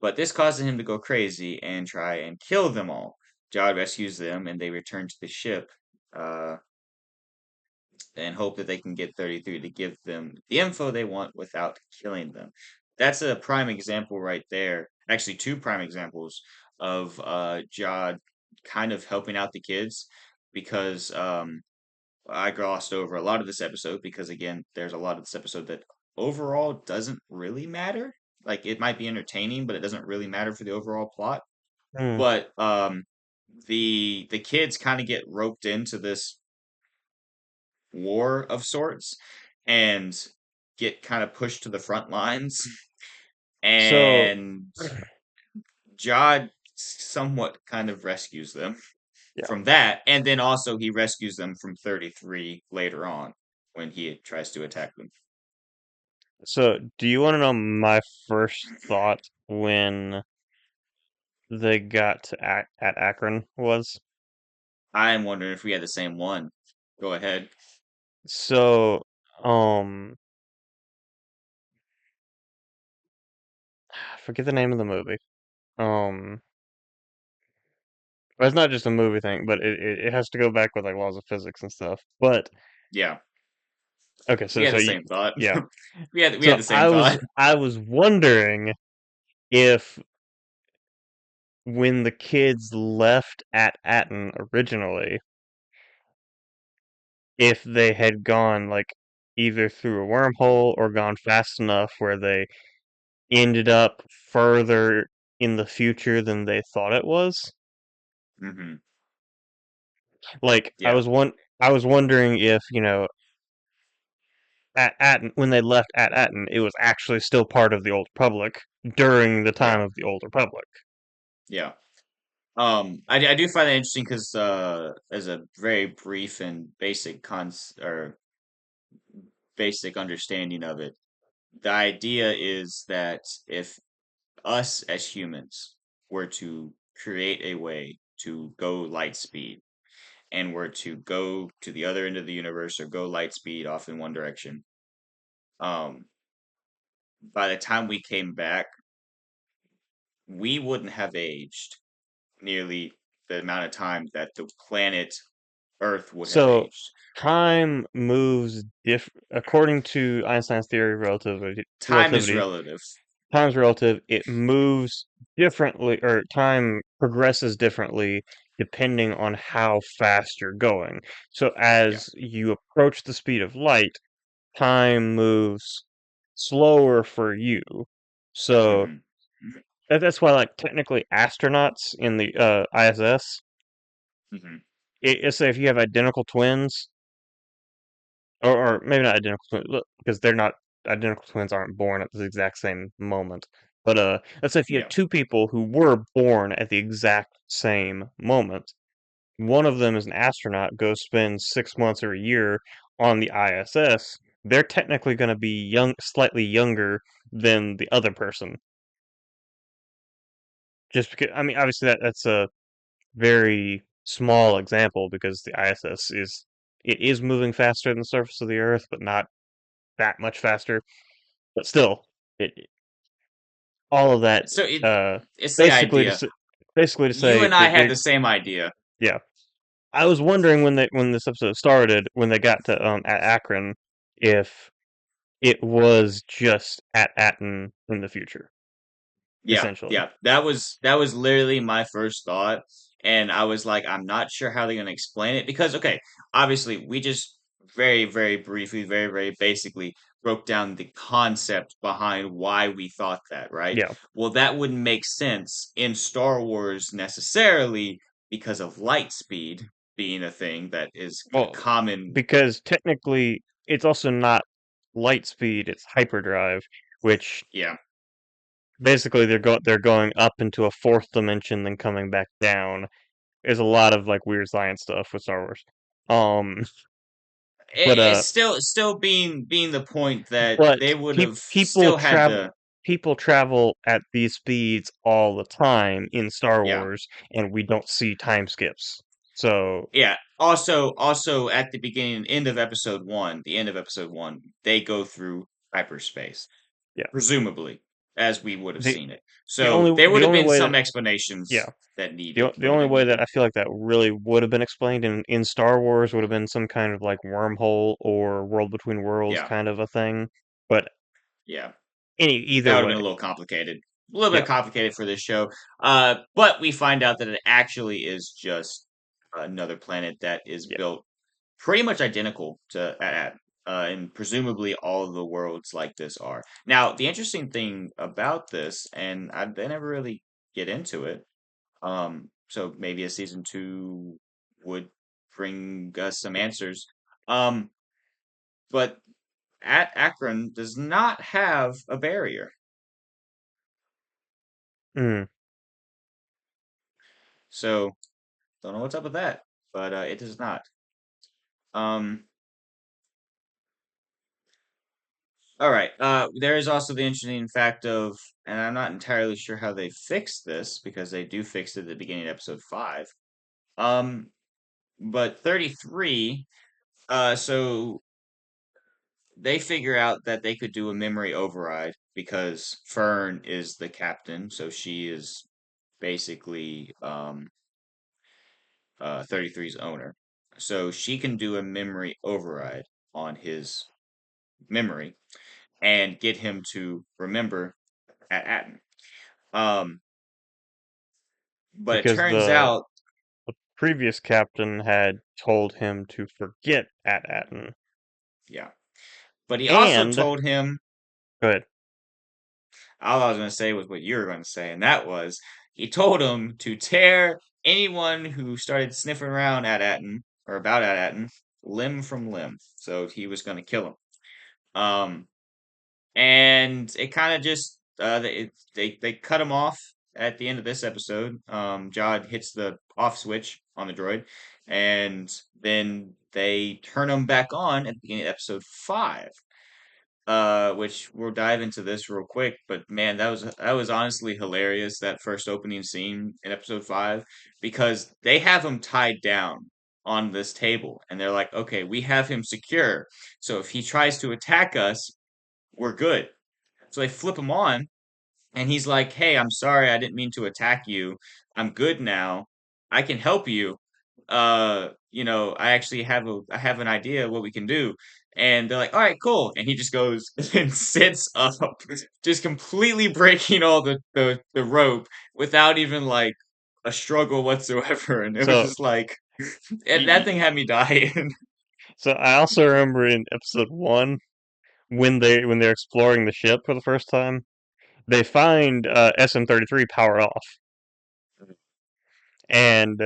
but this causes him to go crazy and try and kill them all. Jod rescues them, and they return to the ship uh, and hope that they can get 33 to give them the info they want without killing them. That's a prime example right there. Actually, 2 prime examples of Jod kind of helping out the kids because I glossed over a lot of this episode because again, there's a lot of this episode that overall doesn't really matter. Like it might be entertaining, but it doesn't really matter for the overall plot. Mm. But the kids kind of get roped into this war of sorts and get kind of pushed to the front lines. So, And Jod somewhat kind of rescues them yeah. from that, and then also he rescues them from 33 later on when he tries to attack them. So, do you want to know my first thought when they got to at Akron was? I'm wondering if we had the same one. Go ahead. So, um, I forget the name of the movie. Um, but it's not just a movie thing, but it has to go back with like laws of physics and stuff. But Yeah, okay, we had so the you, same thought. yeah. We had So the same thought. I was wondering if when the kids left at Atten originally, if they had gone like either through a wormhole or gone fast enough where they ended up further in the future than they thought it was. Hmm. Like Yeah, I was wondering if, at Atten when they left at Atten, it was actually still part of the Old Republic during the time yeah, of the Old Republic. yeah. I do find that interesting because as a very brief and basic cons or basic understanding of it, the idea is that if us as humans were to create a way to go light speed and were to go to the other end of the universe or go light speed off in one direction, um, by the time we came back, we wouldn't have aged nearly the amount of time that the planet Earth would have So aged. time moves according to Einstein's theory of Time is relativity, relative. time's relative. It moves differently, or time progresses differently depending on how fast you're going. So Yeah. as you approach the speed of light, time moves slower for you. So Hmm. that's why, like, technically, astronauts in the ISS, Hmm. let's say if you have identical twins, or maybe not identical twins, because they're not identical twins aren't born at the exact same moment. But let's say if you have Yeah. two people who were born at the exact same moment, one of them is an astronaut, goes spend 6 months or a year on the ISS. They're technically going to be slightly younger than the other person. Just because, I mean, obviously that's a very small example because the ISS is moving faster than the surface of the Earth, but not that much faster. But still, all of that So it's the basically idea. basically to You say and I that had they the same idea. yeah. I was wondering when this episode started when they got to at Akron if it was just at Atten in the future Yeah, essentially. yeah. That was literally my first thought, and I was like, I'm not sure how they're gonna explain it because okay, obviously we just very, very briefly, very, very basically broke down the concept behind why we thought that, right? Yeah. Well, that wouldn't make sense in Star Wars necessarily because of light speed being a thing that is a Well, common. because technically it's also not light speed; it's hyperdrive, which Yeah, basically they're going up into a fourth dimension, then coming back down. There's a lot of like weird science stuff with Star Wars. Um, but it's still being the point that but they would pe- have people still had travel to. people travel at these speeds all the time in Star Yeah. Wars, and we don't see time skips. So Yeah. Also at the beginning and end of episode one, the end of episode one, they go through hyperspace, yeah, presumably, as we would have the seen it. So there would the have only been way some that explanations yeah that needed the would have only been way that needed. I feel like that really would have been explained in Star Wars would have been some kind of like wormhole or world between worlds Yeah. kind of a thing. But Yeah. either That would have way, been a little complicated. A little yeah, bit complicated for this show. But we find out that it actually is just another planet that is yeah. built pretty much identical to and presumably all of the worlds like this are. Now, the interesting thing about this, and they never really get into it, so maybe a season two would bring us some answers. Um, but at Akron does not have a barrier, Mm. so don't know what's up with that, but it does not. Um, All right. There is also the interesting fact of, and I'm not entirely sure how they fixed this because they do fix it at the beginning of episode 5. Um, but 33. So they figure out that they could do a memory override because Fern is the captain, so she is basically 33's owner. So she can do a memory override on his memory and get him to remember at Atten. Um, but it because turns the out, previous captain had told him to forget at Atten. yeah. But he also And told him, go ahead. all I was going to say was what you were going to say, and that was he told him to tear anyone who started sniffing around at Atten or about at Atten limb from limb. So he was going to kill him. Um, and it kind of just they cut him off at the end of this episode. Jod hits the off switch on the droid, and then they turn him back on at the beginning of episode 5. Which we'll dive into this real quick, but man, that was honestly hilarious, that first opening scene in episode 5, because they have him tied down on this table, and they're like, okay, we have him secure, so if he tries to attack us, we're good. So they flip him on, and he's like, "Hey, I'm sorry, I didn't mean to attack you. I'm good now. I can help you. I have an idea what we can do." And they're like, "All right, cool." And he just goes and sits up, just completely breaking all the rope without even like a struggle whatsoever. And it was So just like, and that y- thing had me dying. so I also remember in episode 1 when they're exploring the ship for the first time, they find SM-33 powered off, and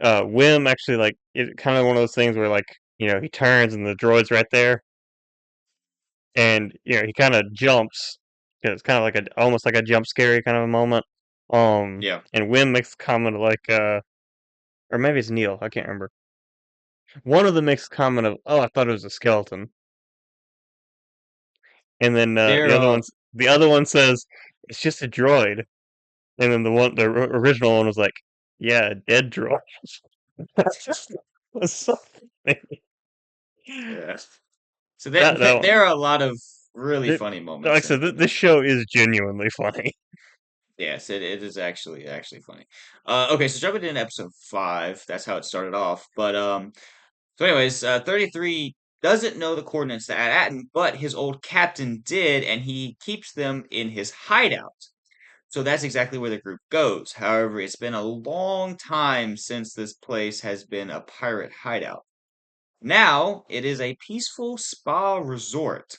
Wim actually like it kind of one of those things where like he turns and the droid's right there, and he kind of jumps because it's kind of like a almost like a jump scary kind of a moment. Yeah. And Wim makes a comment like or maybe it's Neil, I can't remember. One of them makes a comment of, "Oh, I thought it was a skeleton," and then They're the other one says, "It's just a droid," and then original one was like, "Yeah, a dead droid." That's just was so funny. yeah. So That one. there are a lot of really It, funny like I moments said, in this this. show is genuinely funny. Yes, it is actually funny. Okay, so jumping into episode 5, that's how it started off. But so anyways, 33 doesn't know the coordinates to Atten, but his old captain did, and he keeps them in his hideout. So that's exactly where the group goes. However, it's been a long time since this place has been a pirate hideout. Now it is a peaceful spa resort.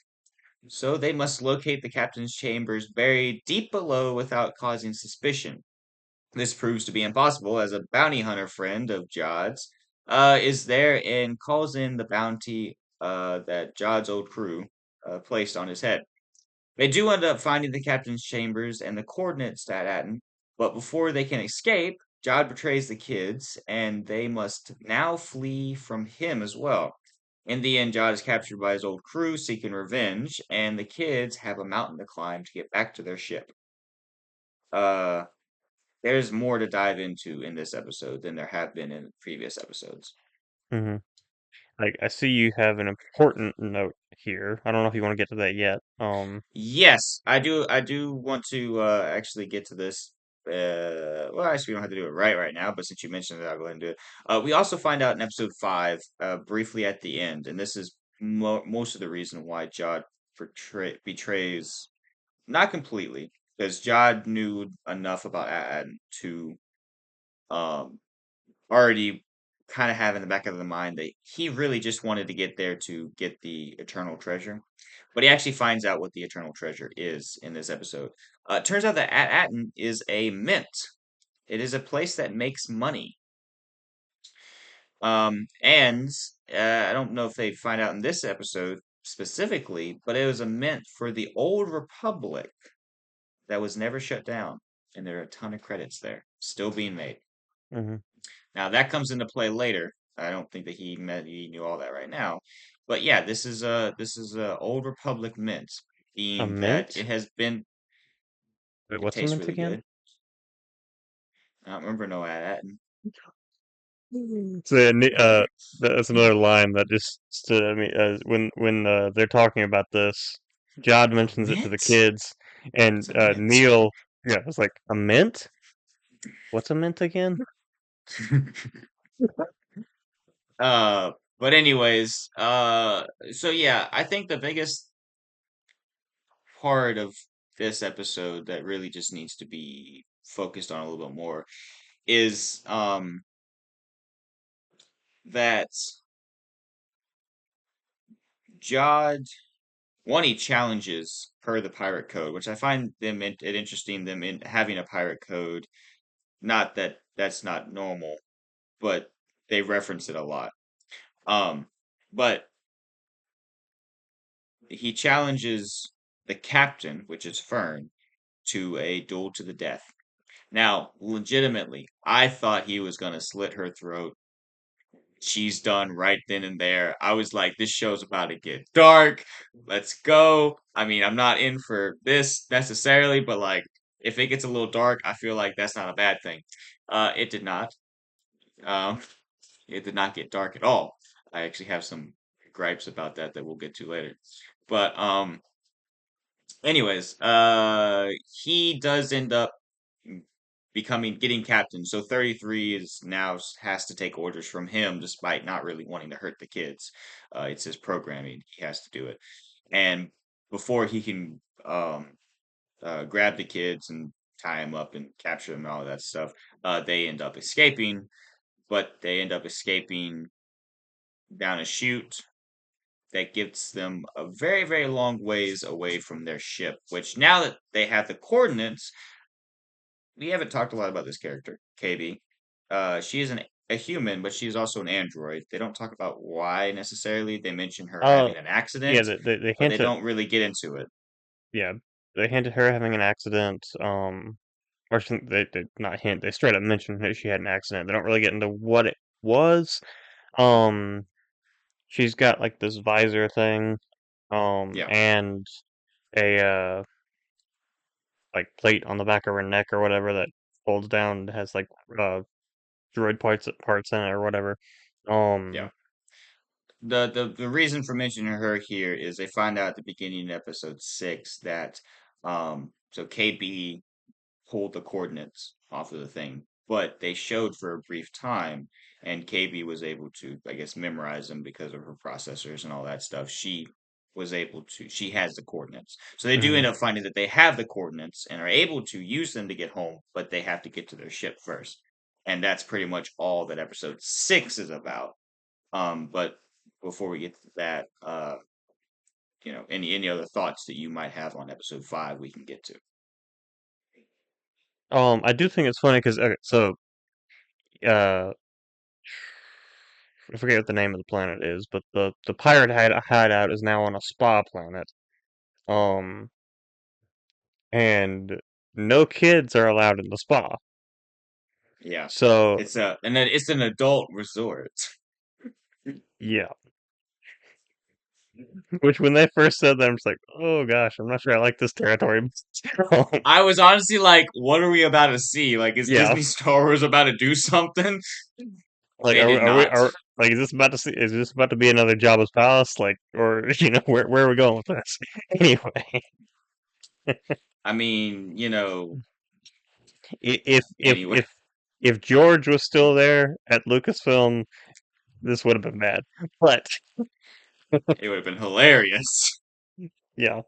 So they must locate the captain's chambers buried deep below without causing suspicion. This proves to be impossible as a bounty hunter friend of Jod's is there and calls in the bounty that Jod's old crew placed on his head. They do end up finding the captain's chambers and the coordinates to Atten, but before they can escape, Jod betrays the kids, and they must now flee from him as well. In the end, Jod is captured by his old crew seeking revenge, and the kids have a mountain to climb to get back to their ship. Uh, there's more to dive into in this episode than there have been in previous episodes. hmm Like I see you have an important note here. I don't know if you want to get to that yet. Yes, I do. I do want to actually get to this. Well, actually, we don't have to do it right now. But since you mentioned it, I'll go ahead and do it. We also find out in episode 5, briefly at the end, and this is most of the reason why Jod betrays, not completely, because Jod knew enough about Ad to um already kind of have in the back of the mind that he really just wanted to get there to get the eternal treasure. But he actually finds out what the eternal treasure is in this episode. It turns out that Atten is a mint. It is a place that makes money. And I don't know if they find out in this episode specifically, but it was a mint for the old Republic that was never shut down. And there are a ton of credits there still being made. hmm Now that comes into play later. I don't think that he knew all that right now. But yeah, this is a Old Republic mint, A being that it mint? has been. Wait, It what's a tastes mint really again? good. I don't remember no that. So that's another line that just stood at me when they're talking about this. Jod A mentions it to the mint? kids, and What's a mint? Neil, yeah, was like, a mint? What's a mint again? uh, but anyways, so yeah, I think the biggest part of this episode that really just needs to be focused on a little bit more is that Jod one, he challenges per the pirate code, which I find it interesting them in having a pirate code. Not that that's not normal, but they reference it a lot. Um, but he challenges the captain, which is Fern, to a duel to the death. Now, legitimately, I thought he was gonna slit her throat. She's done right then and there. I was like, this show's about to get dark. Let's go. I mean, I'm not in for this necessarily, but like, if it gets a little dark, I feel like that's not a bad thing. It did not. Um, it did not get dark at all. I actually have some gripes about that we'll get to later. But anyways, he does end up getting captain. So 33 is now has to take orders from him despite not really wanting to hurt the kids. It's his programming. He has to do it. And before he can grab the kids and tie them up and capture them and all that stuff, they end up escaping, but they end up escaping down a chute that gets them a very, very long ways away from their ship, which now that they have the coordinates, we haven't talked a lot about this character, KB. She is a human, but she's also an android. They don't talk about why necessarily. They mention her Uh, having an yeah, accident, they but they hint at, don't really get into it. yeah, they hint at her having an accident. Or they not hint, they straight up mention that she had an accident. They don't really get into what it was. Um, she's got like this visor thing, Yeah. and a like plate on the back of her neck or whatever that folds down and has like uh droid parts in it or whatever. Yeah. Um, The reason for mentioning her here is they find out at the beginning of episode 6 that so KB pulled the coordinates off of the thing, but they showed for a brief time, and KB was able to, I guess, memorize them because of her processors and all that stuff. She has the coordinates. So they do end mhm. up finding that they have the coordinates and are able to use them to get home, but they have to get to their ship first. And that's pretty much all that episode 6 is about. But before we get to that, any other thoughts that you might have on episode 5 we can get to. I do think it's funny because okay, so uh, I forget what the name of the planet is, but the pirate hideout is now on a spa planet. Um, and no kids are allowed in the spa. Yeah. So It's an adult resort. yeah, which when they first said that, I'm just like, oh gosh, I'm not sure I like this territory. I was honestly like, what are we about to see? Like, is Yeah, Disney Star Wars about to do something? like They did not. like is this about to be another Jabba's palace? Like, or where are we going with this? Anyway, I mean, if if anyway, if if George was still there at Lucasfilm, this would have been bad. But it would have been hilarious. yeah,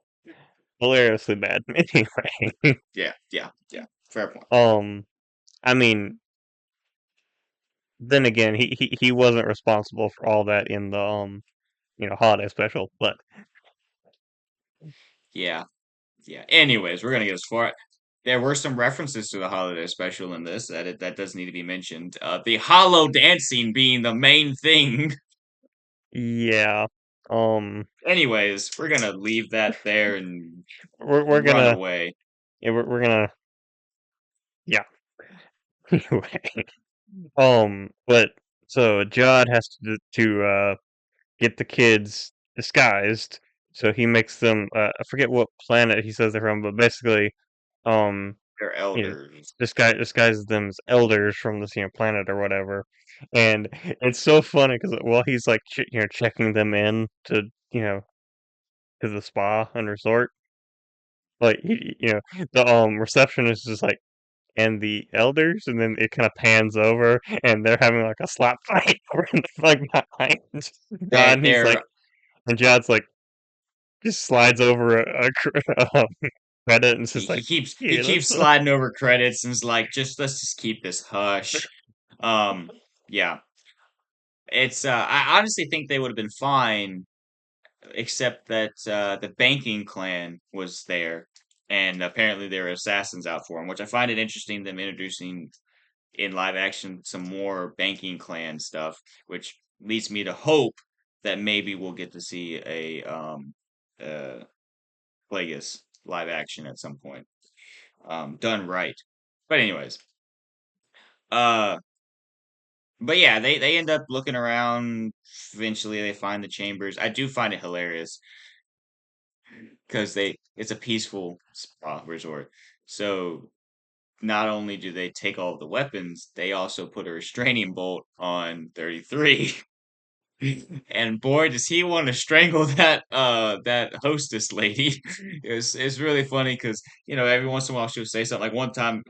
hilariously bad. Anyway, Yeah, yeah, yeah. Fair point. um, I mean, then again, he wasn't responsible for all that in the holiday special, but Yeah, yeah. Anyways, we're gonna get as far. There were some references to the holiday special in this that does need to be mentioned. The hollow dancing being the main thing. yeah, um, Anyways, we're gonna leave that there and we're run gonna away. yeah, we're gonna yeah. Anyway, but so Jod has to get the kids disguised. So he makes them. I forget what planet he says they're from, but basically, um, They're you know, elders. disguises them as elders from this planet or whatever. And it's so funny because while he's like checking them in to to the spa and resort, like the receptionist is like, and the elders, and then it kind of pans over, and they're having like a slap fight over in the like behind John. And he's like, They're and John's like, just slides over credit and it's he, just he like, keeps he yeah, keeps that's sliding over credits and is like, just let's just keep this hush. Yeah. It's I honestly think they would have been fine, except that the banking clan was there, and apparently there were assassins out for him, which I find it interesting them introducing in live action some more banking clan stuff, which leads me to hope that maybe we'll get to see a uh Plagueis live action at some point, done right. But anyways, uh, but yeah, they end up looking around. Eventually, they find the chambers. I do find it hilarious because they it's a peaceful spa resort. So not only do they take all of the weapons, they also put a restraining bolt on 33. And boy, does he want to strangle that hostess lady. It's really funny because every once in a while she'll say something. Like one time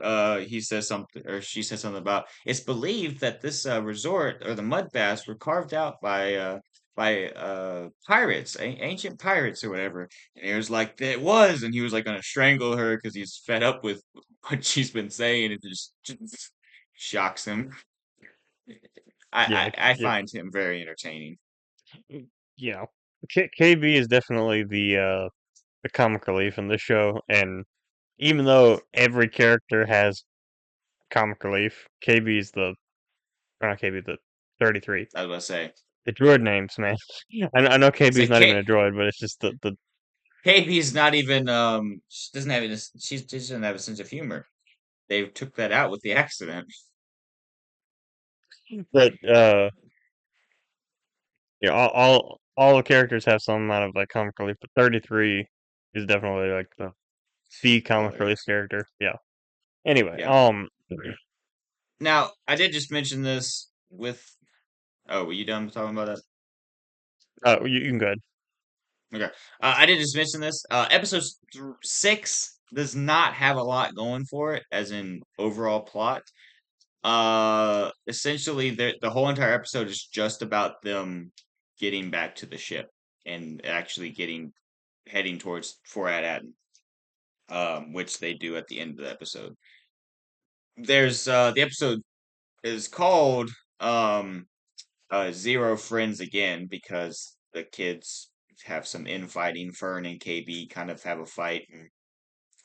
he says something or she says something about it's believed that this resort or the mud baths were carved out by pirates, ancient pirates or whatever. And he was like, it was, and he was like gonna strangle her because he's fed up with what she's been saying. It just shocks him. yeah, I find him very entertaining. you know, KB is definitely the comic relief in this show, and even though every character has comic relief, KB is or not KB, the 33. I was gonna say. The droid names, man. I know KB So is not even a droid, but it's just the KP's not even she doesn't have any, she doesn't have a sense of humor. They took that out with the accident. but all the characters have some amount of like comic relief, but 33 is definitely like the comic relief Hilarious. character. Yeah. Anyway, Yeah. Now I did just mention this with. Oh, were you done talking about that? you can go ahead. Okay. I did just mention this. Episode 6 does not have a lot going for it, as in overall plot. Essentially, the whole entire episode is just about them getting back to the ship and actually heading towards Forad Aden, which they do at the end of the episode. There's the episode is called um Zero Friends Again because the kids have some infighting. Fern and KB kind of have a fight and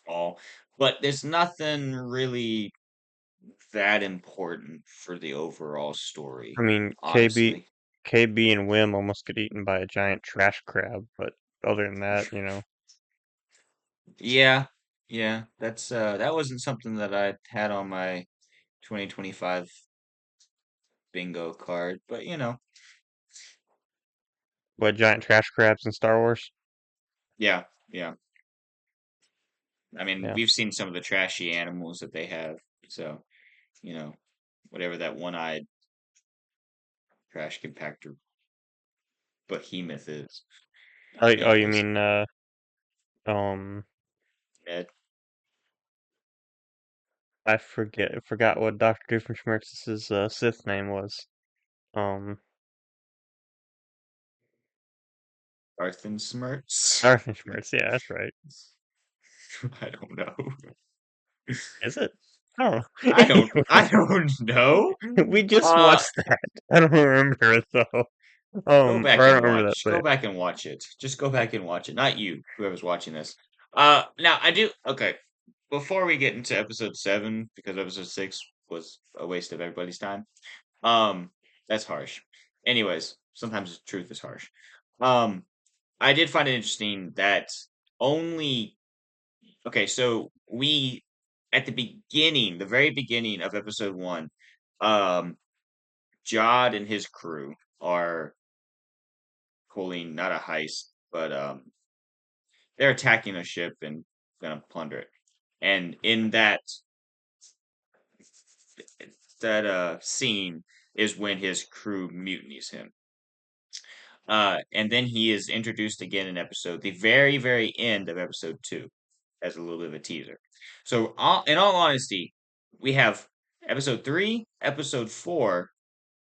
all, but there's nothing really that important for the overall story, I mean, honestly. KB and Wim almost get eaten by a giant trash crab, but other than that, Yeah, yeah, that wasn't something that I had on my 2025 bingo card, but what giant trash crabs in Star Wars? yeah, yeah. I mean, Yeah. we've seen some of the trashy animals that they have, so you know, whatever that one-eyed trash compactor behemoth is. Oh, you Anyways, mean um Ed, I forgot what Dr. Doofenshmirtz's Sith name was. Um Arthen Smirts. Doofenshmirtz, yeah, that's right. I don't know. Is it? I don't I don't. know. I don't know. Anyway, we just Uh, watched that. I don't remember it though. Go Or back I and don't remember that watch. Go fight. back and watch it. Just go back and watch it. Not you, whoever's watching this. Now I do. Okay, before we get into episode 7, because episode 6 was a waste of everybody's time. Um, that's harsh. Anyways, sometimes the truth is harsh. Um, I did find it interesting that only. Okay, so we at the beginning, the very beginning of episode 1, um, Jod and his crew are pulling not a heist, but they're attacking a ship and gonna plunder it. And in that scene is when his crew mutinies him. And then he is introduced again in the very, very end of episode 2, as a little bit of a teaser. So, in all honesty, we have episode 3, episode 4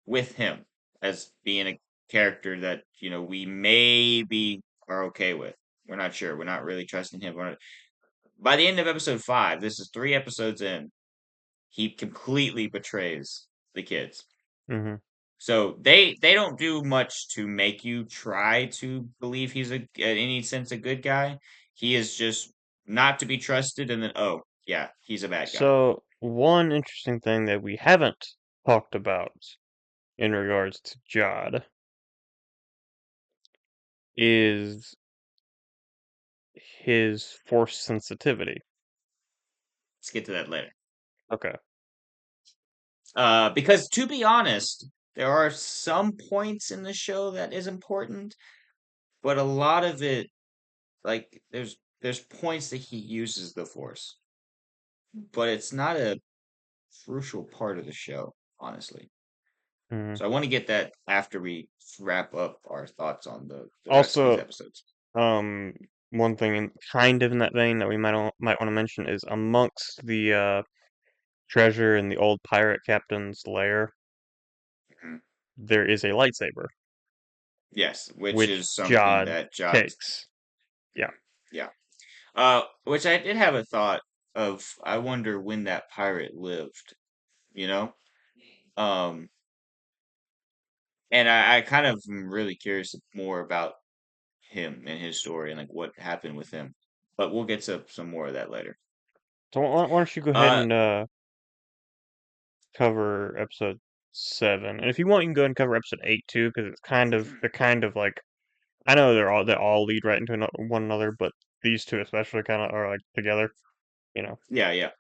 with him as being a character that, we maybe are okay with. We're not sure. We're not really trusting him. By the end of episode 5, this is 3 episodes in, he completely betrays the kids. Hmm. So they don't do much to make you try to believe he's in any sense a good guy. He is just not to be trusted, and then oh yeah, he's a bad guy. So, one interesting thing that we haven't talked about in regards to Jod is his force sensitivity. Let's get to that later. Okay. Because to be honest, there are some points in the show that is important, but a lot of it, like there's points that he uses the force, but it's not a crucial part of the show, honestly. Mhm. So I want to get that after we wrap up our thoughts on the rest of these Also, episodes. one thing kind of in that vein that we might want to mention is amongst the treasure in the old pirate captain's lair, Mhm. there is a lightsaber, Yes, which which is something Jod that Jot, takes. Yeah. yeah. Which I did have a thought of. I wonder when that pirate lived. You know, um, and I kind of am really curious more about him and his story and like what happened with him. But we'll get to some more of that later. So why don't you go ahead Uh, and cover episode 7, and if you want, you can go ahead and cover episode 8 too, because they're kind of like, I know they all lead right into one another, but these two especially kind of are like together. You know. yeah, yeah.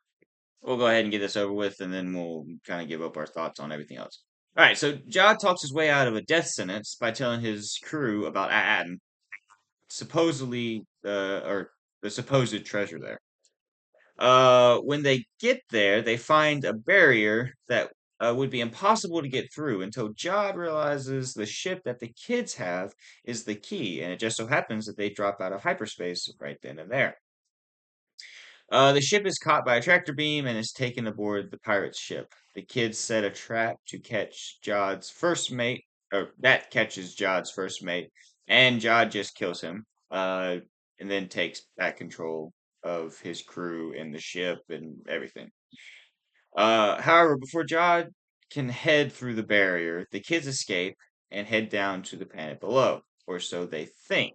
We'll go ahead and get this over with, and then we'll kind of give up our thoughts on everything else. All right, so Jod talks his way out of a death sentence by telling his crew about Aden, supposedly, or the supposed treasure there. When they get there, they find a barrier that would be impossible to get through until Jod realizes the ship that the kids have is the key, and it just so happens that they drop out of hyperspace right then and there. The ship is caught by a tractor beam and is taken aboard the pirate's ship. The kids set a trap to catch Jod's first mate, or that catches Jod's first mate, and Jod just kills him, and then takes back control of his crew and the ship and everything. However, before Jod can head through the barrier, the kids escape and head down to the planet below, or so they think.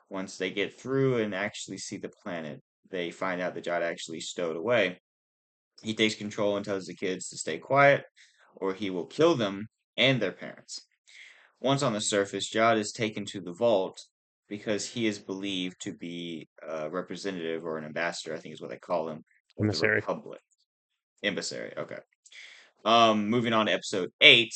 Once they get through and actually see the planet, they find out that Jod actually stowed away. He takes control and tells the kids to stay quiet, or he will kill them and their parents. Once on the surface, Jod is taken to the vault because he is believed to be a representative or an ambassador, I think is what they call him, of the Emissary. Republic. Emissary, okay. Moving on to episode 8,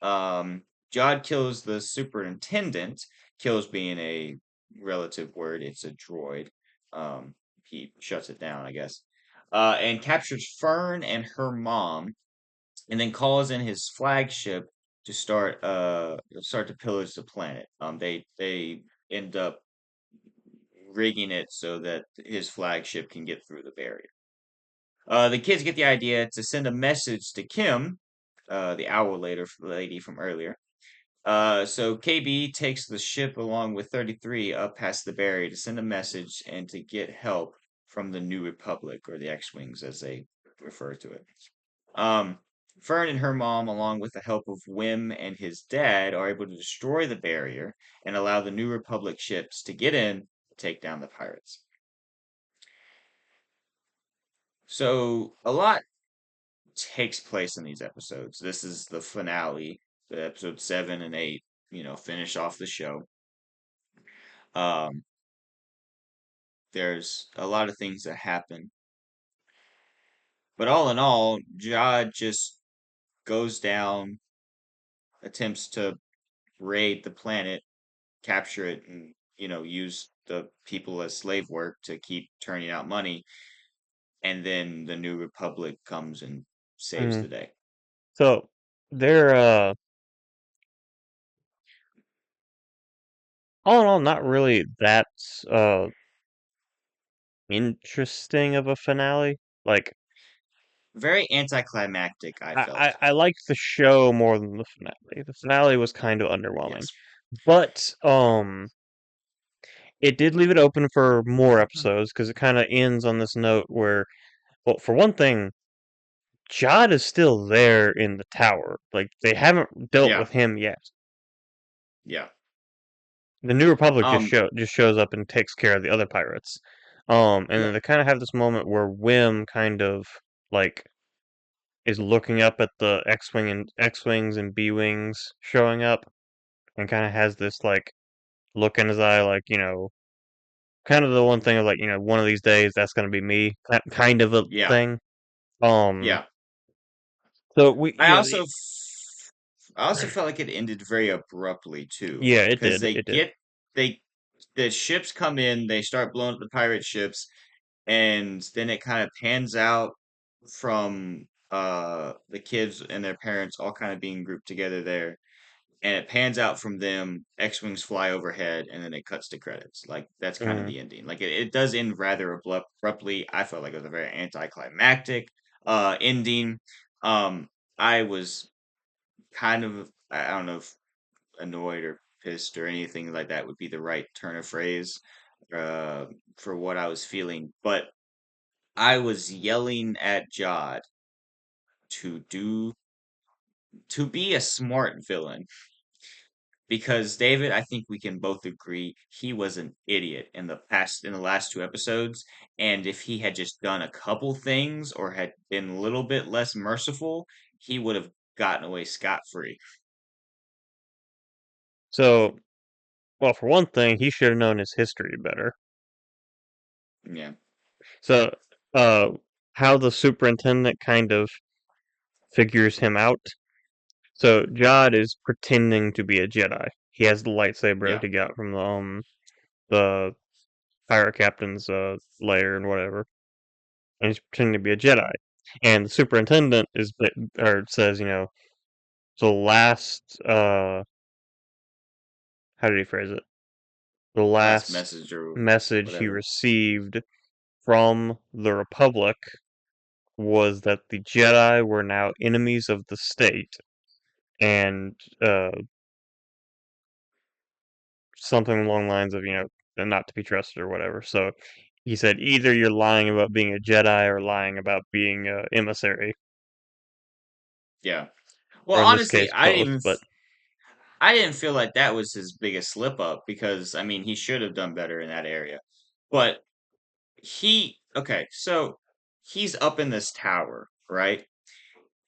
Jod kills the superintendent. Kills being a relative word, it's a droid. He shuts it down, I guess. And captures Fern and her mom, and then calls in his flagship to start to pillage the planet. They end up rigging it so that his flagship can get through the barrier. The kids get the idea to send a message to Kim, the owl lady from earlier. So KB takes the ship along with 33 up past the barrier to send a message and to get help from the New Republic, or the X-Wings as they refer to it. Um, Fern and her mom, along with the help of Wim and his dad, are able to destroy the barrier and allow the New Republic ships to get in and take down the pirates. So a lot takes place in these episodes. This is the finale, the episode 7 and 8, finish off the show. Um, there's a lot of things that happen. But all in all, Jod just goes down, attempts to raid the planet, capture it and use the people as slave work to keep turning out money, and then the New Republic comes and saves hmm the day. So they're all in all not really that uh interesting of a finale. Like Very anticlimactic, I I, felt. I liked the show more than the finale. The finale was kind of underwhelming. Yes. But it did leave it open for more episodes because it kind of ends on this note where, well, for one thing, Jod is still there in the tower. Like they haven't dealt Yeah. with him yet. Yeah. The New Republic Um. just shows up and takes care of the other pirates. And Yeah. then they kind of have this moment where Wim kind of like is looking up at the X-wings and B-wings showing up, and kind of has this like look in his eye, like kind of the one thing of like one of these days that's gonna be me, kind of a Yeah. thing. Um, Yeah. so we I also. I also felt like it ended very abruptly too, yeah, it because did, it did. they the ships come in, they start blowing up the pirate ships, and then it kind of pans out from the kids and their parents all kind of being grouped together there, and it pans out from them, X-wings fly overhead, and then it cuts to credits. Like that's kind of Mm. the ending. Like it does end rather abruptly. I felt like it was a very anticlimactic ending. I was kind of, I don't know if annoyed or pissed or anything like that would be the right turn of phrase uh, for what I was feeling, but I was yelling at Jod to do to be a smart villain, because David, I think we can both agree he was an idiot in the last two episodes, and if he had just done a couple things or had been a little bit less merciful, he would have gotten away scot free. So, well, for one thing, he should have known his history better. Yeah. So, uh, how the superintendent kind of figures him out. So, Jod is pretending to be a Jedi. He has the lightsaber that Yeah. he got from the pirate captain's lair and whatever, and he's pretending to be a Jedi. And the superintendent or says, the last how did he phrase it? The Last last message or message he whatever. received from the Republic was that the Jedi were now enemies of the state, and something along the lines of not to be trusted or whatever. So he said either you're lying about being a Jedi or lying about being a emissary, Yeah. Well, or in this honestly, case, both. But I didn't feel like that was his biggest slip up, because I mean he should have done better in that area. But okay, so he's up in this tower, right?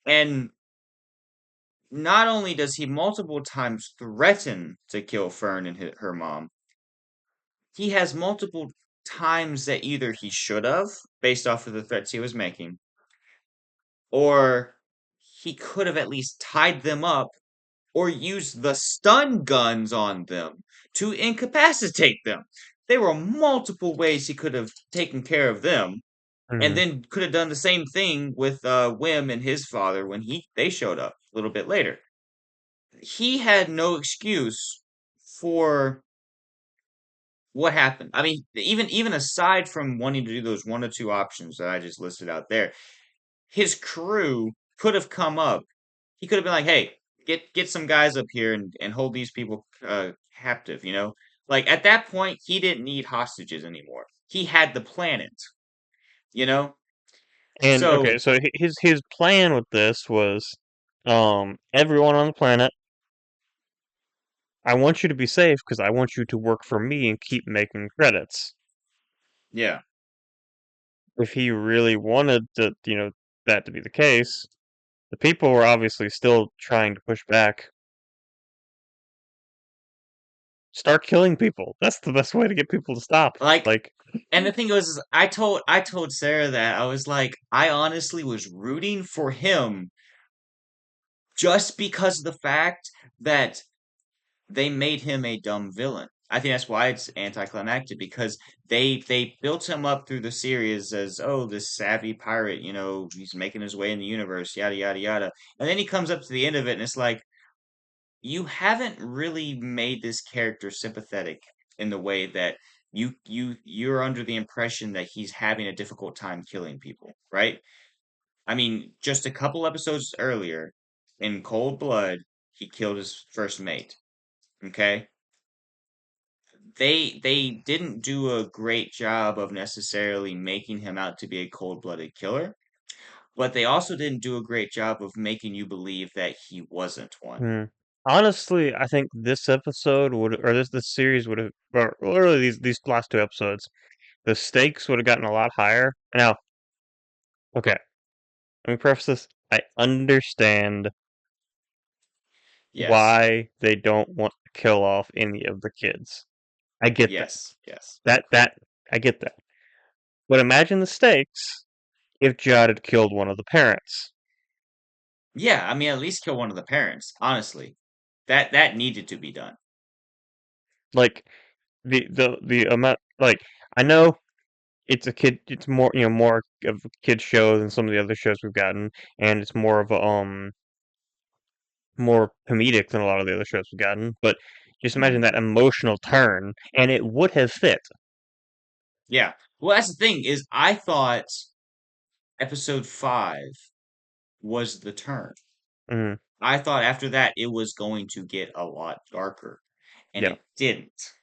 And not only does he multiple times threaten to kill Fern and her mom, he has multiple times that either he should have, based off of the threats he was making, or he could have at least tied them up or used the stun guns on them to incapacitate them. There were multiple ways he could have taken care of them, and mhm. then could have done the same thing with Wim and his father when they showed up a little bit later. He had no excuse for what happened. I mean, even aside from wanting to do those one or two options that I just listed out there, his crew could have come up. He could have been like, "Hey, get some guys up here and hold these people captive." Like at that point, he didn't need hostages anymore. He had the planet. You know, And okay, so so his plan with this was, everyone on the planet, I want you to be safe because I want you to work for me and keep making credits. yeah, If he really wanted that to be the case, the people were obviously still trying to push back. Start killing people. That's the best way to get people to stop. like, Like, and the thing was, is I told Sarah that I was like, I honestly was rooting for him just because of the fact that they made him a dumb villain. I think that's why it's anticlimactic because they built him up through the series as, oh, this savvy pirate, he's making his way in the universe, yada yada yada. And then he comes up to the end of it and it's like you haven't really made this character sympathetic in the way that you're under the impression that he's having a difficult time killing people, right? I mean, just a couple episodes earlier, in cold blood, he killed his first mate. Okay? They didn't do a great job of necessarily making him out to be a cold-blooded killer, but they also didn't do a great job of making you believe that he wasn't one. Hmm. Honestly, I think this episode would, or this series would have, or really these last two episodes, the stakes would have gotten a lot higher. Now, okay, let me preface this. I understand Yes. why they don't want to kill off any of the kids. I get that. Yes. Yes. That I get that. But imagine the stakes if Judd had killed one of the parents. Yeah, I mean at least kill one of the parents, honestly. That needed to be done. Like the amount, like, I know it's a kid, it's more, more of a kid show than some of the other shows we've gotten, and it's more of a more comedic than a lot of the other shows we've gotten, but just imagine Mhm. that emotional turn, and it would have fit. Yeah. Well, that's the thing is I thought episode 5 was the turn. Mm, I thought after that it was going to get a lot darker, and yeah. it didn't.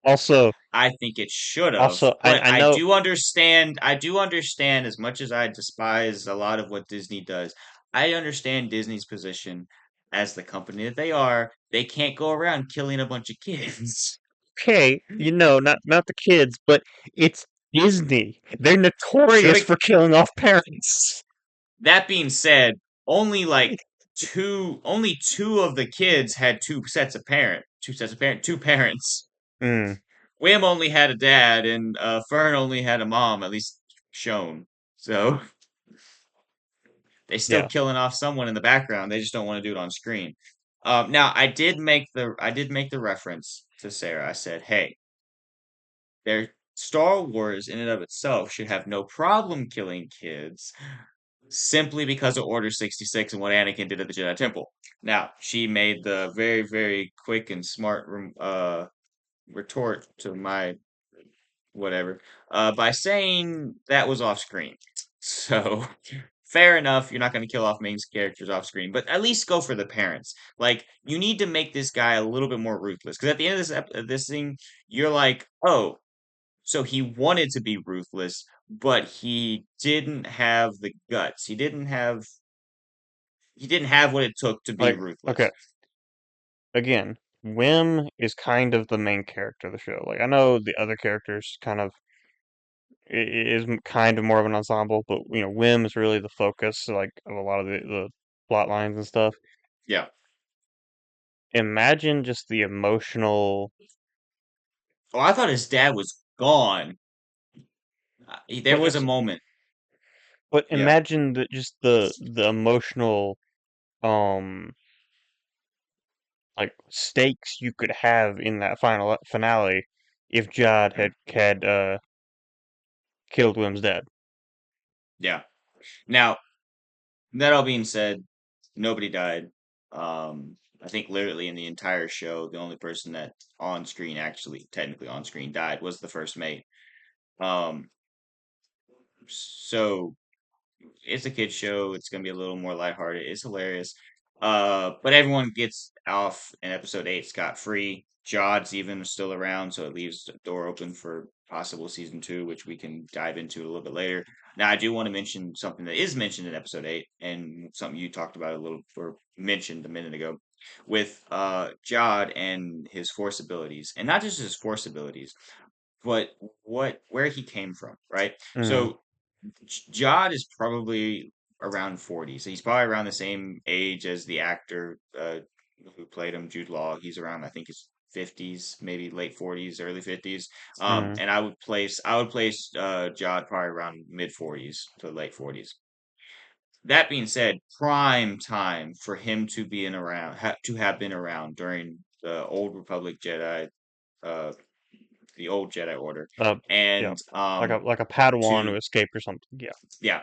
Also, I think it should have, also, but I know, I do understand as much as I despise a lot of what Disney does. I understand Disney's position as the company that they are. They can't go around killing a bunch of kids. okay, not the kids, but it's Disney. They're Should notorious have, for killing off parents. that being said, only like only two of the kids had two parents. Mm, Wham only had a dad, and Fern only had a mom, at least shown. So they still yeah. killing off someone in the background. They just don't want to do it on screen. Now I did make the reference to Sarah. I said, "Hey, their Star Wars in and of itself should have no problem killing kids simply because of Order 66 and what Anakin did at the Jedi Temple." Now she made the very very quick and smart retort to my whatever, by saying that was off screen. So, fair enough, you're not going to kill off main characters off screen, but at least go for the parents. Like, you need to make this guy a little bit more ruthless. Because at the end of this thing, you're like, oh, so he wanted to be ruthless, but he didn't have the guts. He didn't have what it took to be Like, okay, ruthless. again, Wim is kind of the main character of the show. Like, I know the other characters kind of is kind of more of an ensemble, but Wim is really the focus, like, of a lot of the plot lines and stuff. Yeah. Imagine just the emotional, Oh, I thought his dad was gone. There but was a that's, moment. but Yeah. imagine just the emotional, um, like, stakes you could have in that final finale if Jad Mm, had killed Wim's dad. yeah. Now, that all being said, nobody died. I think literally in the entire show, the only person that on screen, actually technically on screen, died was the first mate. Um, so it's a kid show. It's gonna be a little more lighthearted. It's hilarious. But everyone gets off in episode 8 scot free. Jod's even still around, so it leaves the door open for possible season 2, which we can dive into a little bit later. Now, I do want to mention something that is mentioned in episode 8, and something you talked about a little, or mentioned a minute ago, with Jod and his force abilities, and not just his force abilities, but where he came from, right? Mm, So Jod is probably around 40, so he's probably around the same age as the actor who played him, Jude Law. He's around, I think, his 50s, maybe late 40s, early 50s. mm, And I would place Jod probably around mid 40s to late 40s. That being said, prime time for him to be in around to have been around during the old Republic Jedi, uh, the old Jedi Order, Uh, yeah, and like a Padawan who to escaped or something. Yeah. yeah,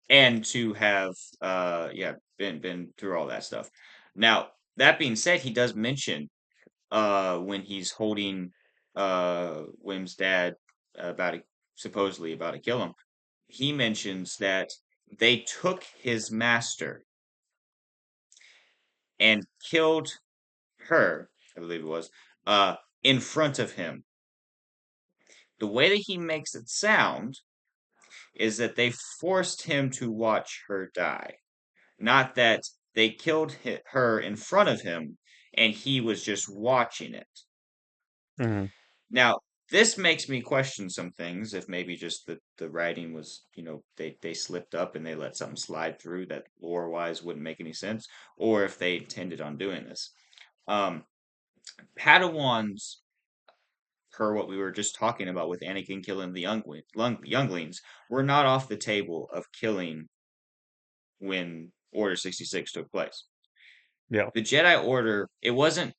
and to have yeah been through all that stuff. Now that being said, he does mention when he's holding Wim's dad about to, supposedly about to kill him. He mentions that they took his master and killed her, I believe it was, in front of him. The way that he makes it sound is that they forced him to watch her die, not that they killed her in front of him and he was just watching it. Hmm. Now, this makes me question some things. If maybe just the writing was, they slipped up and they let something slide through that lore wise wouldn't make any sense, or if they intended on doing this. Um, Padawans, per what we were just talking about with Anakin killing the younglings, were not off the table of killing when Order 66 took place. Yeah. The Jedi Order, it wasn't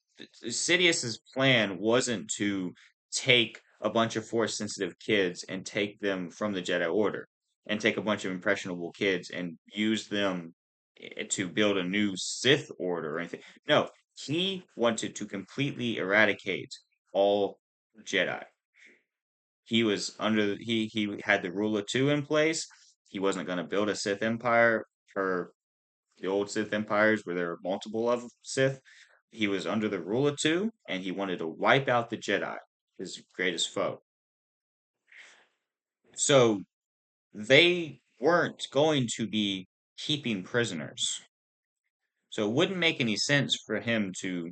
Sidious's plan wasn't to take a bunch of force sensitive kids and take them from the Jedi Order and take a bunch of impressionable kids and use them to build a new Sith order or anything. No, he wanted to completely eradicate all Jedi. He had the rule of two in place. He wasn't going to build a Sith empire for the old Sith empires where there were multiple of Sith. He was under the rule of two, and he wanted to wipe out the Jedi, his greatest foe. So they weren't going to be keeping prisoners. So it wouldn't make any sense for him to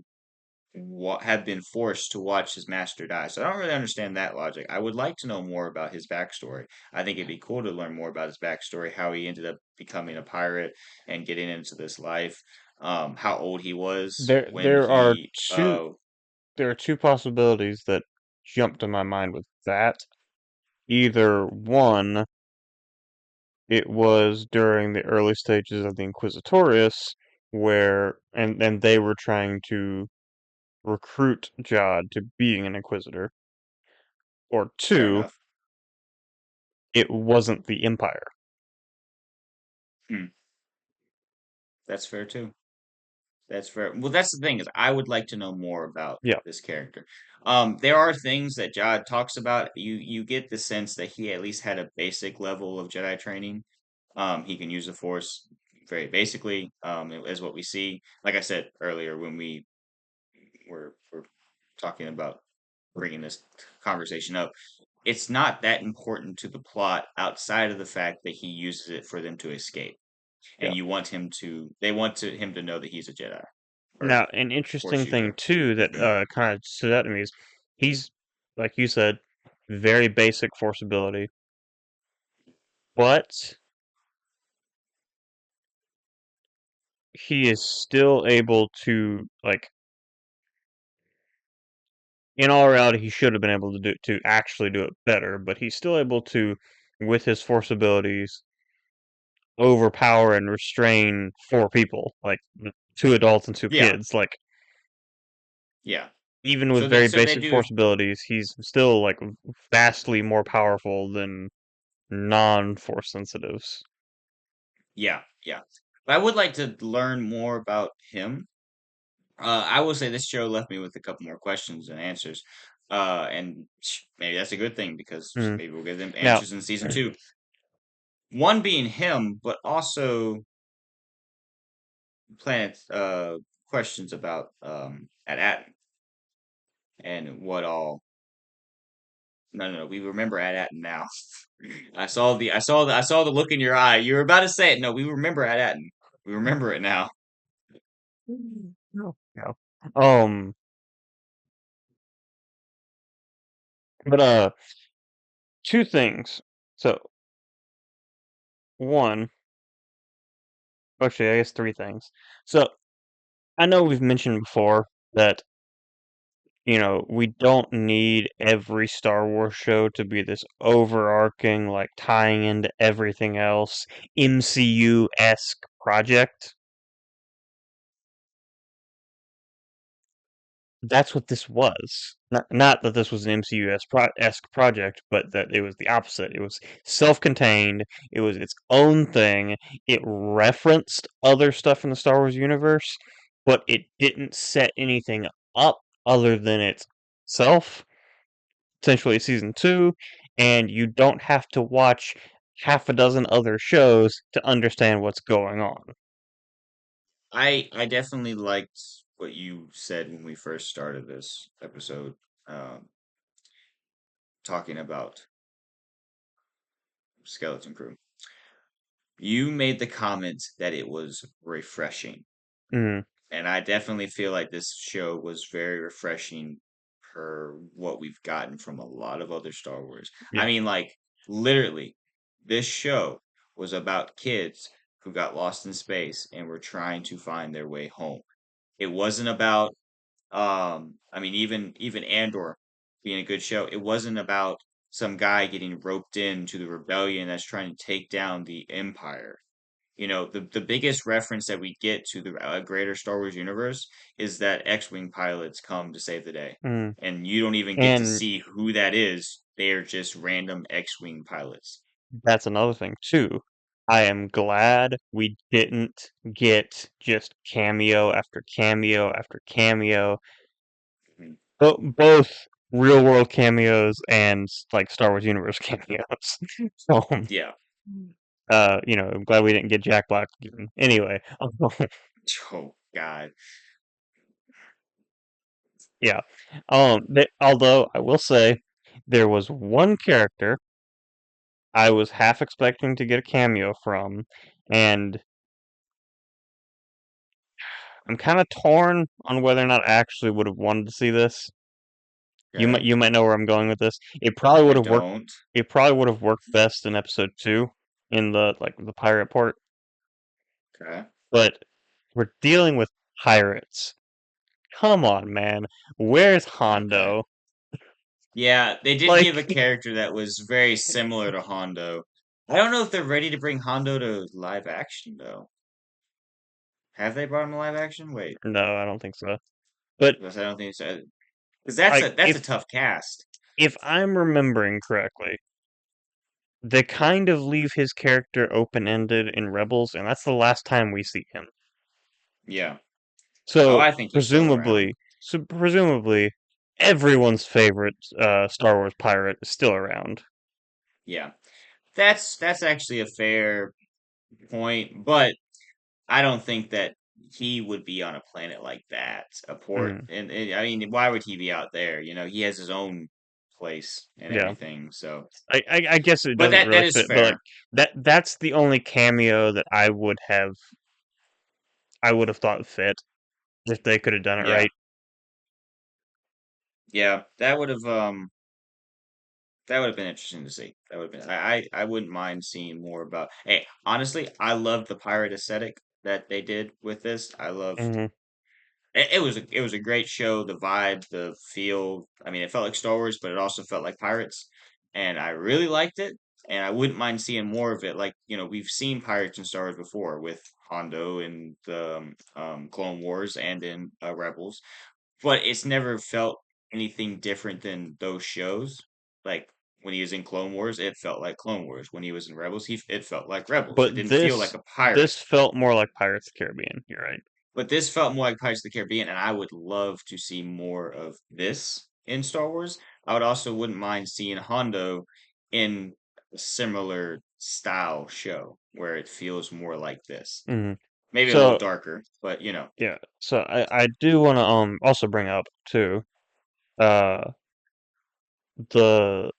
have been forced to watch his master die. So I don't really understand that logic. I would like to know more about his backstory. I think it'd be cool to learn more about his backstory, how he ended up becoming a pirate and getting into this life, how old he was There when there are he two there are two possibilities that jump to my mind with that. Either one, it was during the early stages of the Inquisitorius where and they were trying to recruit Jod to being an Inquisitor. Or fair two, enough. it wasn't the Empire. Hmm, that's fair too. That's fair. Well, that's the thing is I would like to know more about Yeah. this character. There are things that Jod talks about. You get the sense that he at least had a basic level of Jedi training. He can use the Force very basically, as what we see. Like I said earlier, when we were talking about bringing this conversation up, it's not that important to the plot outside of the fact that he uses it for them to escape, and Yeah. they want him to know that he's a Jedi or Now, an Force interesting thing user. too that kind of stood out to me is he's, like you said, very basic Force ability, but he is still able to, like, in all reality, he should have been able to actually do it better, but he's still able to, with his Force abilities, overpower and restrain four people, like two adults and two Yeah, kids. Like, yeah. even So with they very so they basic do. Force abilities, he's still like vastly more powerful than non-Force sensitives. Yeah, yeah. But I would like to learn more about him. I will say this show left me with a couple more questions and answers. And maybe that's a good thing because Mm. maybe we'll get them Now, answers in season two. One being him, but also planet questions about at and what all. No. We remember at now. I saw the look in your eye. You were about to say it. No, we remember at. We remember it now. no. No. Um, but two things. So, one, actually, I guess three things. So, I know we've mentioned before that we don't need every Star Wars show to be this overarching, like tying into everything else, MCU-esque project. that's what this was. Not that this was an MCU-esque project, but that it was the opposite. It was self-contained. It was its own thing. It referenced other stuff in the Star Wars universe, but it didn't set anything up other than itself. Essentially, season 2, and you don't have to watch half a dozen other shows to understand what's going on. I definitely liked what you said when we first started this episode, um, talking about Skeleton Crew. You made the comment that it was refreshing. Mm, And I definitely feel like this show was very refreshing per what we've gotten from a lot of other Star Wars. I yeah. mean, like, literally, this show was about kids who got lost in space and were trying to find their way home. It wasn't about, I mean, even Andor being a good show, it wasn't about some guy getting roped into the rebellion that's trying to take down the Empire. You know, the biggest reference that we get to the greater Star Wars universe is that X-Wing pilots come to save the day. Mm. And you don't even get to And see who that is. They are just random X-Wing pilots. that's another thing too. I am glad we didn't get just cameo after cameo after cameo. Mhm. Both real world cameos and like Star Wars universe cameos. So, Yeah. I'm glad we didn't get Jack Black again. Anyway, Oh God. yeah. Although I will say there was one character I was half expecting to get a cameo from, and I'm kind of torn on whether or not I actually would have wanted to see this. Okay. You might know where I'm going with this. It probably would I have worked. don't. It probably would have worked best in episode 2, in the pirate port. Okay. But we're dealing with pirates. Come on, man. Where's Okay. Hondo? Yeah, they did give a Like, character that was very similar to Hondo. I don't know if they're ready to bring Hondo to live action though. Have they brought him to live action? Wait, no, I don't think so. But because I don't think so. Because like, that's a tough cast. if I'm remembering correctly, they kind of leave his character open-ended in Rebels, and that's the last time we see him. Yeah. Oh, So I think he's still around. presumably, everyone's favorite Star Wars pirate is still around. Yeah. That's actually a fair point, but I don't think that he would be on a planet like that, a port. Mm, And I mean, why would he be out there? You know, he has his own place and yeah, everything. So, I guess it but doesn't that really is fit, but like fair. that's the only cameo that I would have thought fit if they could have done it Yeah. right. Yeah, that would have been interesting to see. That would have been I wouldn't mind seeing more about. Hey, honestly, I love the pirate aesthetic that they did with this. I love Hmm. it was a great show. The vibe, the feel. I mean, it felt like Star Wars, but it also felt like pirates, and I really liked it. And I wouldn't mind seeing more of it. Like we've seen pirates in Star Wars before with Hondo in the Clone Wars and in Rebels, but it's never felt anything different than those shows. Like when he was in Clone Wars, it felt like Clone Wars. When he was in Rebels, it felt like Rebels. It But didn't feel like a this pirate. felt more like Pirates of the Caribbean. You're right. But this felt more like Pirates of the Caribbean, and I would love to see more of this in Star Wars. I would also wouldn't mind seeing Hondo in a similar style show where it feels more like this. Hmm. Maybe a little So darker, but yeah, so I do want to also bring up too uh the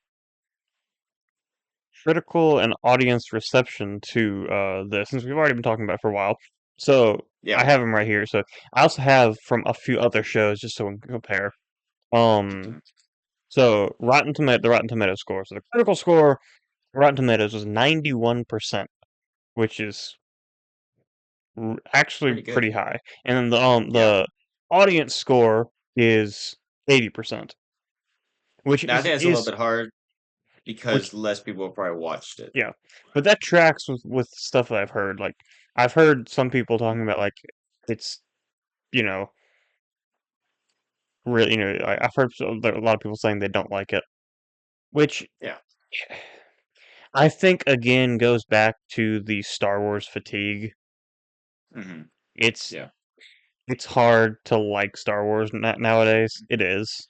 critical and audience reception to this, since we've already been talking about it for a while. So I yeah. have them right here. So I also have from a few other shows just so we can compare. Um, Mhm. so the Rotten Tomato score. So the critical score, Rotten Tomatoes was 91%, which is actually Pretty good. pretty high. And then Yeah. the audience score is 80%, which Now I think it's a little is bit hard which because less people have probably watched it. yeah, but that tracks with stuff that I've heard. Like I've heard some people talking about like it's you know really, I've heard a lot of people saying they don't like it, which Yeah. I think again goes back to the Star Wars fatigue. Hmm. It's Yeah. it's hard to like Star Wars nowadays. It is.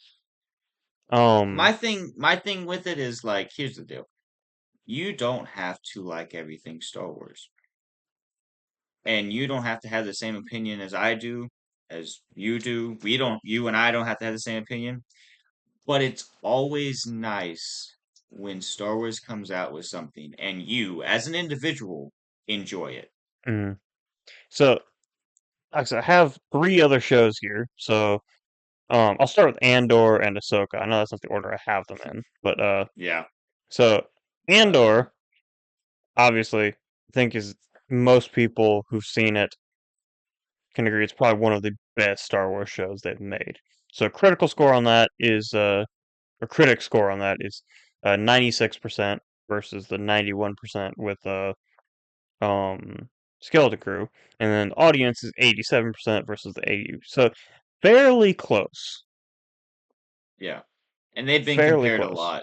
Um. My thing with it is like, here's the deal. You don't have to like everything Star Wars. And you don't have to have the same opinion as I do, as you do. You and I don't have to have the same opinion. But it's always nice when Star Wars comes out with something and you, as an individual, enjoy it. mm. So, like I said, I have three other shows here. So, I'll start with Andor and Ahsoka. I know that's not the order I have them in, but Yeah. so Andor, obviously, I think is most people who've seen it can agree it's probably one of the best Star Wars shows they've made. So, critical score on that is or critic score on that is 96% versus the 91% with um Skeleton Crew, and then the audience is 87% versus the 80. So fairly close. Yeah. And they've been Fairly compared a close. lot,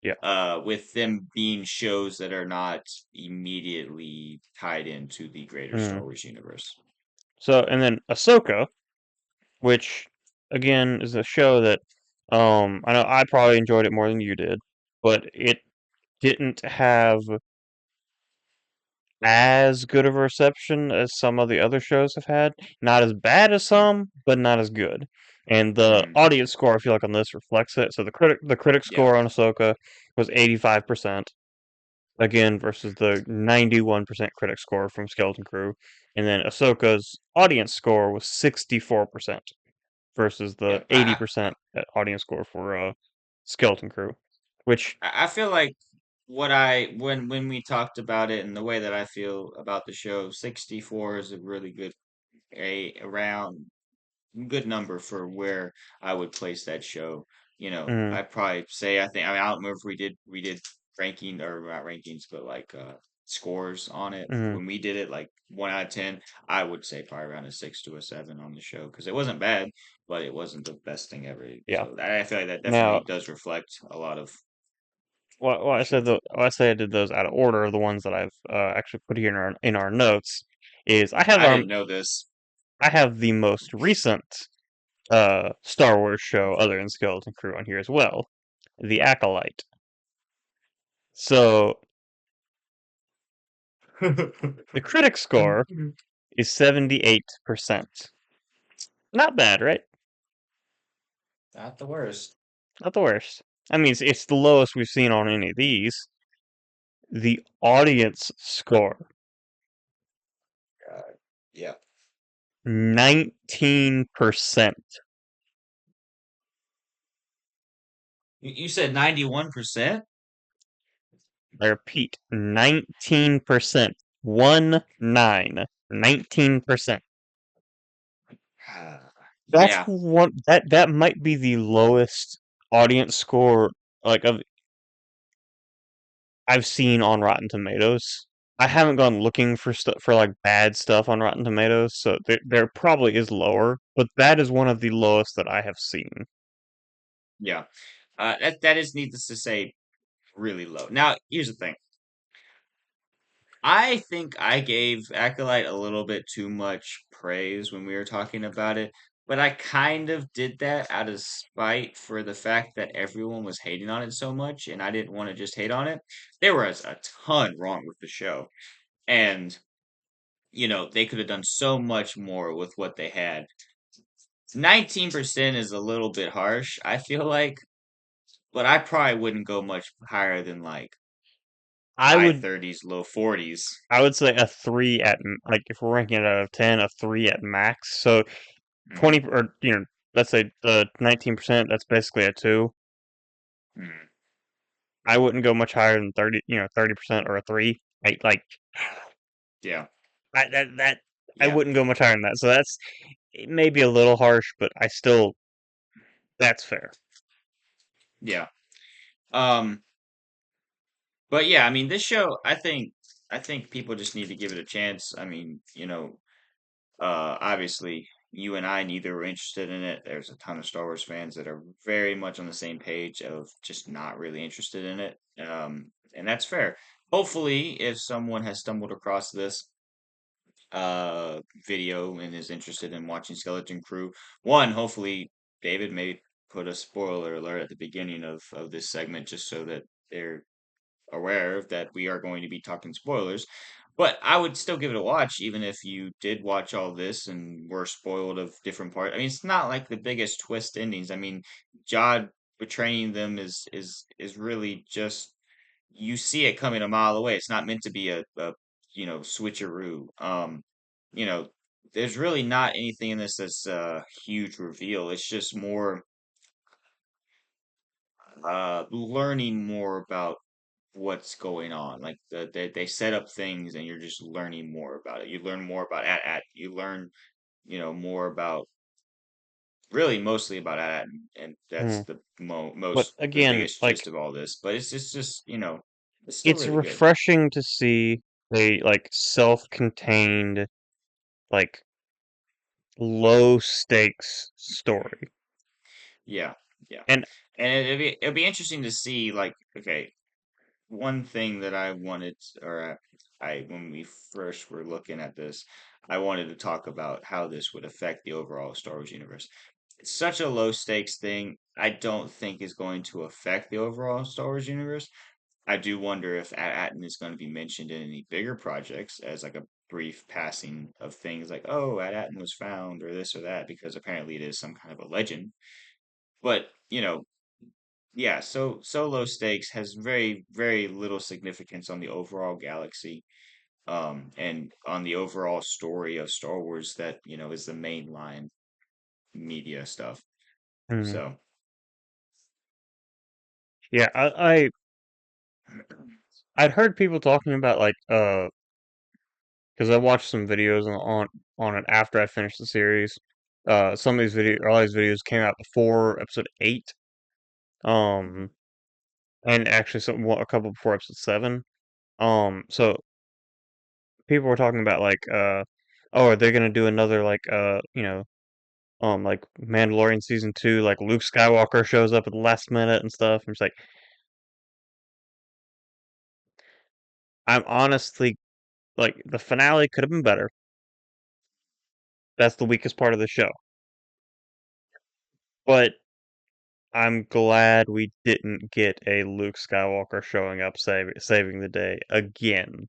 Yeah. with them being shows that are not immediately tied into the greater Star Mm. Wars universe. So and then Ahsoka, which again is a show that I know I probably enjoyed it more than you did, but it didn't have as good of a reception as some of the other shows have had. Not as bad as some, but not as good. And the Mm, audience score, I feel like on this reflects it. So the critic yeah. score on Ahsoka was 85%, again versus the 91% critic score from Skeleton Crew, and then Ahsoka's audience score was 64% versus the Yeah. 80% audience score for Skeleton Crew, which I feel like what I when we talked about it and the way that I feel about the show, 64 is a really good a around good number for where I would place that show. mm, I'd probably say I don't remember if we did ranking or not rankings, but like scores on it. mm, When we did it like 1 out of 10, I would say probably around a 6 to a 7 on the show because it wasn't bad, but it wasn't the best thing ever. yeah. So I feel like that Now, definitely does reflect a lot of what the I said show. I say I did those out of order. The ones that I've actually put here in our notes is I didn't know this. I have the most recent Star Wars show other than Skeleton Crew on here as well, The Acolyte. So the critic score is 78%. Not bad, right? Not the worst. Not the worst. I mean, it's the lowest we've seen on any of these. The audience score, Yeah. 19%. You said 91%? I repeat, 19%. 19%. That's Yeah. one that might be the lowest audience score like of I've seen on Rotten Tomatoes. I haven't gone looking for stuff for like bad stuff on Rotten Tomatoes, so there probably is lower, but that is one of the lowest that I have seen. Yeah. That is needless to say really low. Now, here's the thing. I think I gave Acolyte a little bit too much praise when we were talking about it, but I kind of did that out of spite for the fact that everyone was hating on it so much, and I didn't want to just hate on it. There was a ton wrong with the show, and they could have done so much more with what they had. 19% is a little bit harsh, I feel like, but I probably wouldn't go much higher than like I high would 30s, low 40s. I would say a 3 like if we're ranking it out of 10, a 3 at max. So Mm, 20 or let's say the 19%, that's basically a 2. mm, I wouldn't go much higher than 30, 30% or a 3. Like yeah, that I yeah, wouldn't go much higher than that. So that's it may be a little harsh, but I still that's fair. yeah. Um, but yeah, I mean, this show, I think people just need to give it a chance. I mean, obviously, you and I neither were interested in it. There's a ton of Star Wars fans that are very much on the same page of just not really interested in it. And that's fair. Hopefully, if someone has stumbled across this video and is interested in watching Skeleton Crew, one, hopefully David may put a spoiler alert at the beginning of this segment just so that they're aware that we are going to be talking spoilers. But I would still give it a watch, even if you did watch all this and were spoiled of different parts. I mean, it's not like the biggest twist endings. I mean, Jod betraying them is really just you see it coming a mile away. It's not meant to be a switcheroo. You know, there's really not anything in this that's a huge reveal. It's just more learning more about what's going on. Like they set up things and you're just learning more about it. You learn more about at you learn, more about really mostly about at and that's Mm. the But the again, biggest like gist of all this. But it's just it's still it's really good. refreshing to see a like self-contained, like low stakes story. Yeah, yeah. And And it'd be interesting to see like okay, one thing that I wanted or I when we first were looking at this, I wanted to talk about how this would affect the overall Star Wars universe. It's such a low stakes thing. I don't think is going to affect the overall Star Wars universe. I do wonder if Atten is going to be mentioned in any bigger projects as like a brief passing of things like, oh, Atten was found or this or that, because apparently it is some kind of a legend. But, yeah, so low stakes has very, very little significance on the overall galaxy, and on the overall story of Star Wars that, is the mainline media stuff. mm, So, yeah, I'd heard people talking about like because I watched some videos on it after I finished the series. Some of these all these videos came out before episode 8. Um, and actually a couple before episode 7. So people were talking about like oh, are they gonna do another like like Mandalorian season 2, like Luke Skywalker shows up at the last minute and stuff. I'm just like, I'm honestly like the finale could have been better. That's the weakest part of the show. But I'm glad we didn't get a Luke Skywalker showing up saving the day again.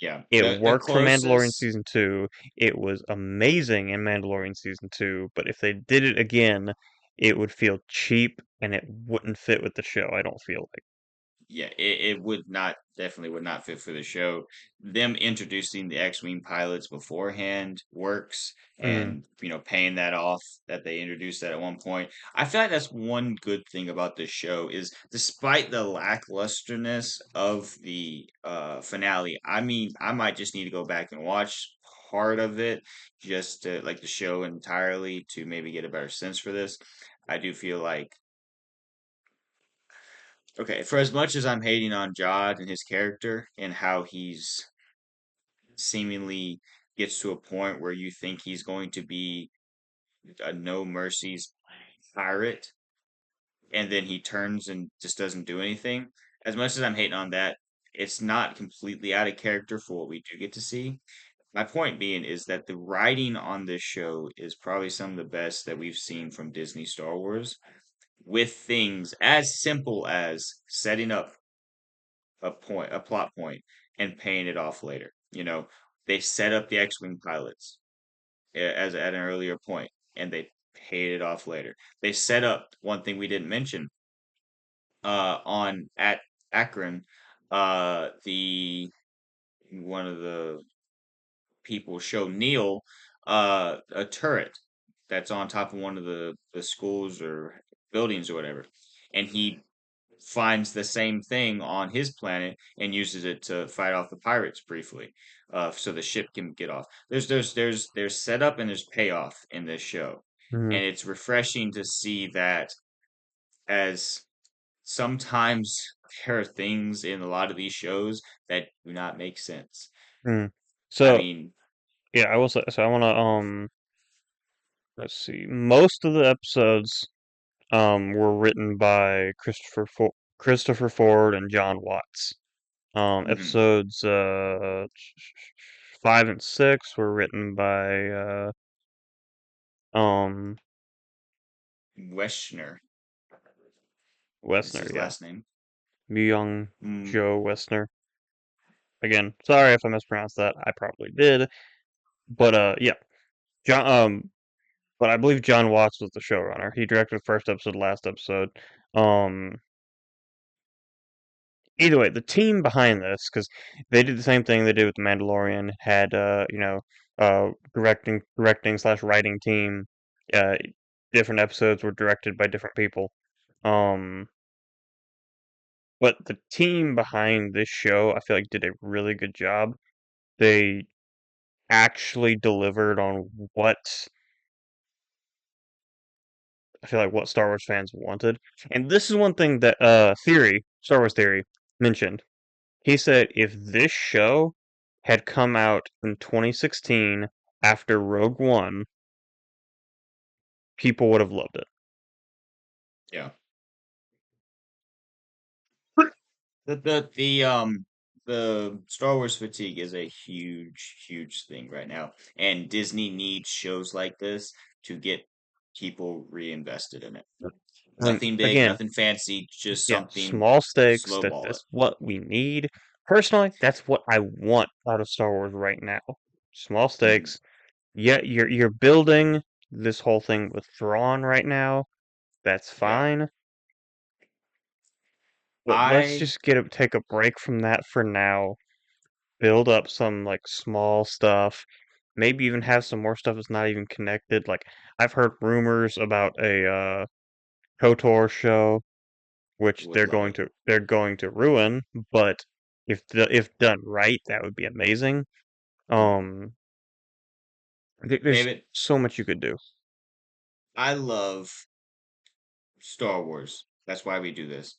yeah, It the worked for Mandalorian closest. season 2. It was amazing in Mandalorian season 2, but if they did it again, it would feel cheap and it wouldn't fit with the show, I don't feel like. Yeah, it would not definitely would not fit for the show. Them introducing the X-Wing pilots beforehand works, Mm, and paying that off that they introduced that at one point. I feel like that's one good thing about this show is despite the lacklusterness of the finale, I mean, I might just need to go back and watch part of it just to like the show entirely to maybe get a better sense for this. I do feel like okay, for as much as I'm hating on Jod and his character and how he's seemingly gets to a point where you think he's going to be a no mercies pirate, and then he turns and just doesn't do anything. As much as I'm hating on that, it's not completely out of character for what we do get to see. My point being is that the writing on this show is probably some of the best that we've seen from Disney Star Wars, with things as simple as setting up a plot point, and paying it off later. They set up the X-wing pilots as at an earlier point, and they paid it off later. They set up one thing we didn't mention on at Akron, the one of the people show Neil a turret that's on top of one of the schools or buildings or whatever, and he finds the same thing on his planet and uses it to fight off the pirates briefly, so the ship can get off. There's setup and there's payoff in this show, mm, and it's refreshing to see that as sometimes there are things in a lot of these shows that do not make sense. mm. I So mean, yeah, I will say. So I want to let's see. Most of the episodes were written by Christopher Ford and John Watts. Hmm. Episodes 5 and 6 were written by um Weschner is Westner, his yeah, last name. Myung Mm, Joe Westner. Again, sorry if I mispronounced that. I probably did, but yeah, John. But I believe John Watts was the showrunner. He directed the first episode, last episode. Um, Either way, the team behind this, because they did the same thing they did with The Mandalorian, had directing slash writing team. Uh, Different episodes were directed by different people. Um, but the team behind this show, I feel like, did a really good job. They actually delivered on what I feel like what Star Wars fans wanted. And this is one thing that Star Wars Theory mentioned. He said if this show had come out in 2016 after Rogue One, people would have loved it. yeah. The Star Wars fatigue is a huge thing right now, and Disney needs shows like this to get people reinvested in it. And Nothing big, again, nothing fancy, just yeah, something small stakes, slow ball it. that's what we need. Personally, that's what I want out of Star Wars right now. Small Mhm. stakes. Yeah, you're building this whole thing with Thrawn right now. That's Yeah. fine. But let's I just take a break from that for now. Build up some like small stuff. Maybe even have some more stuff that's not even connected. Like I've heard rumors about a KOTOR show, which would love it. they're going to ruin. But if done right, that would be amazing. Mhm. Um, there's David, so much you could do. I love Star Wars. That's why we do this.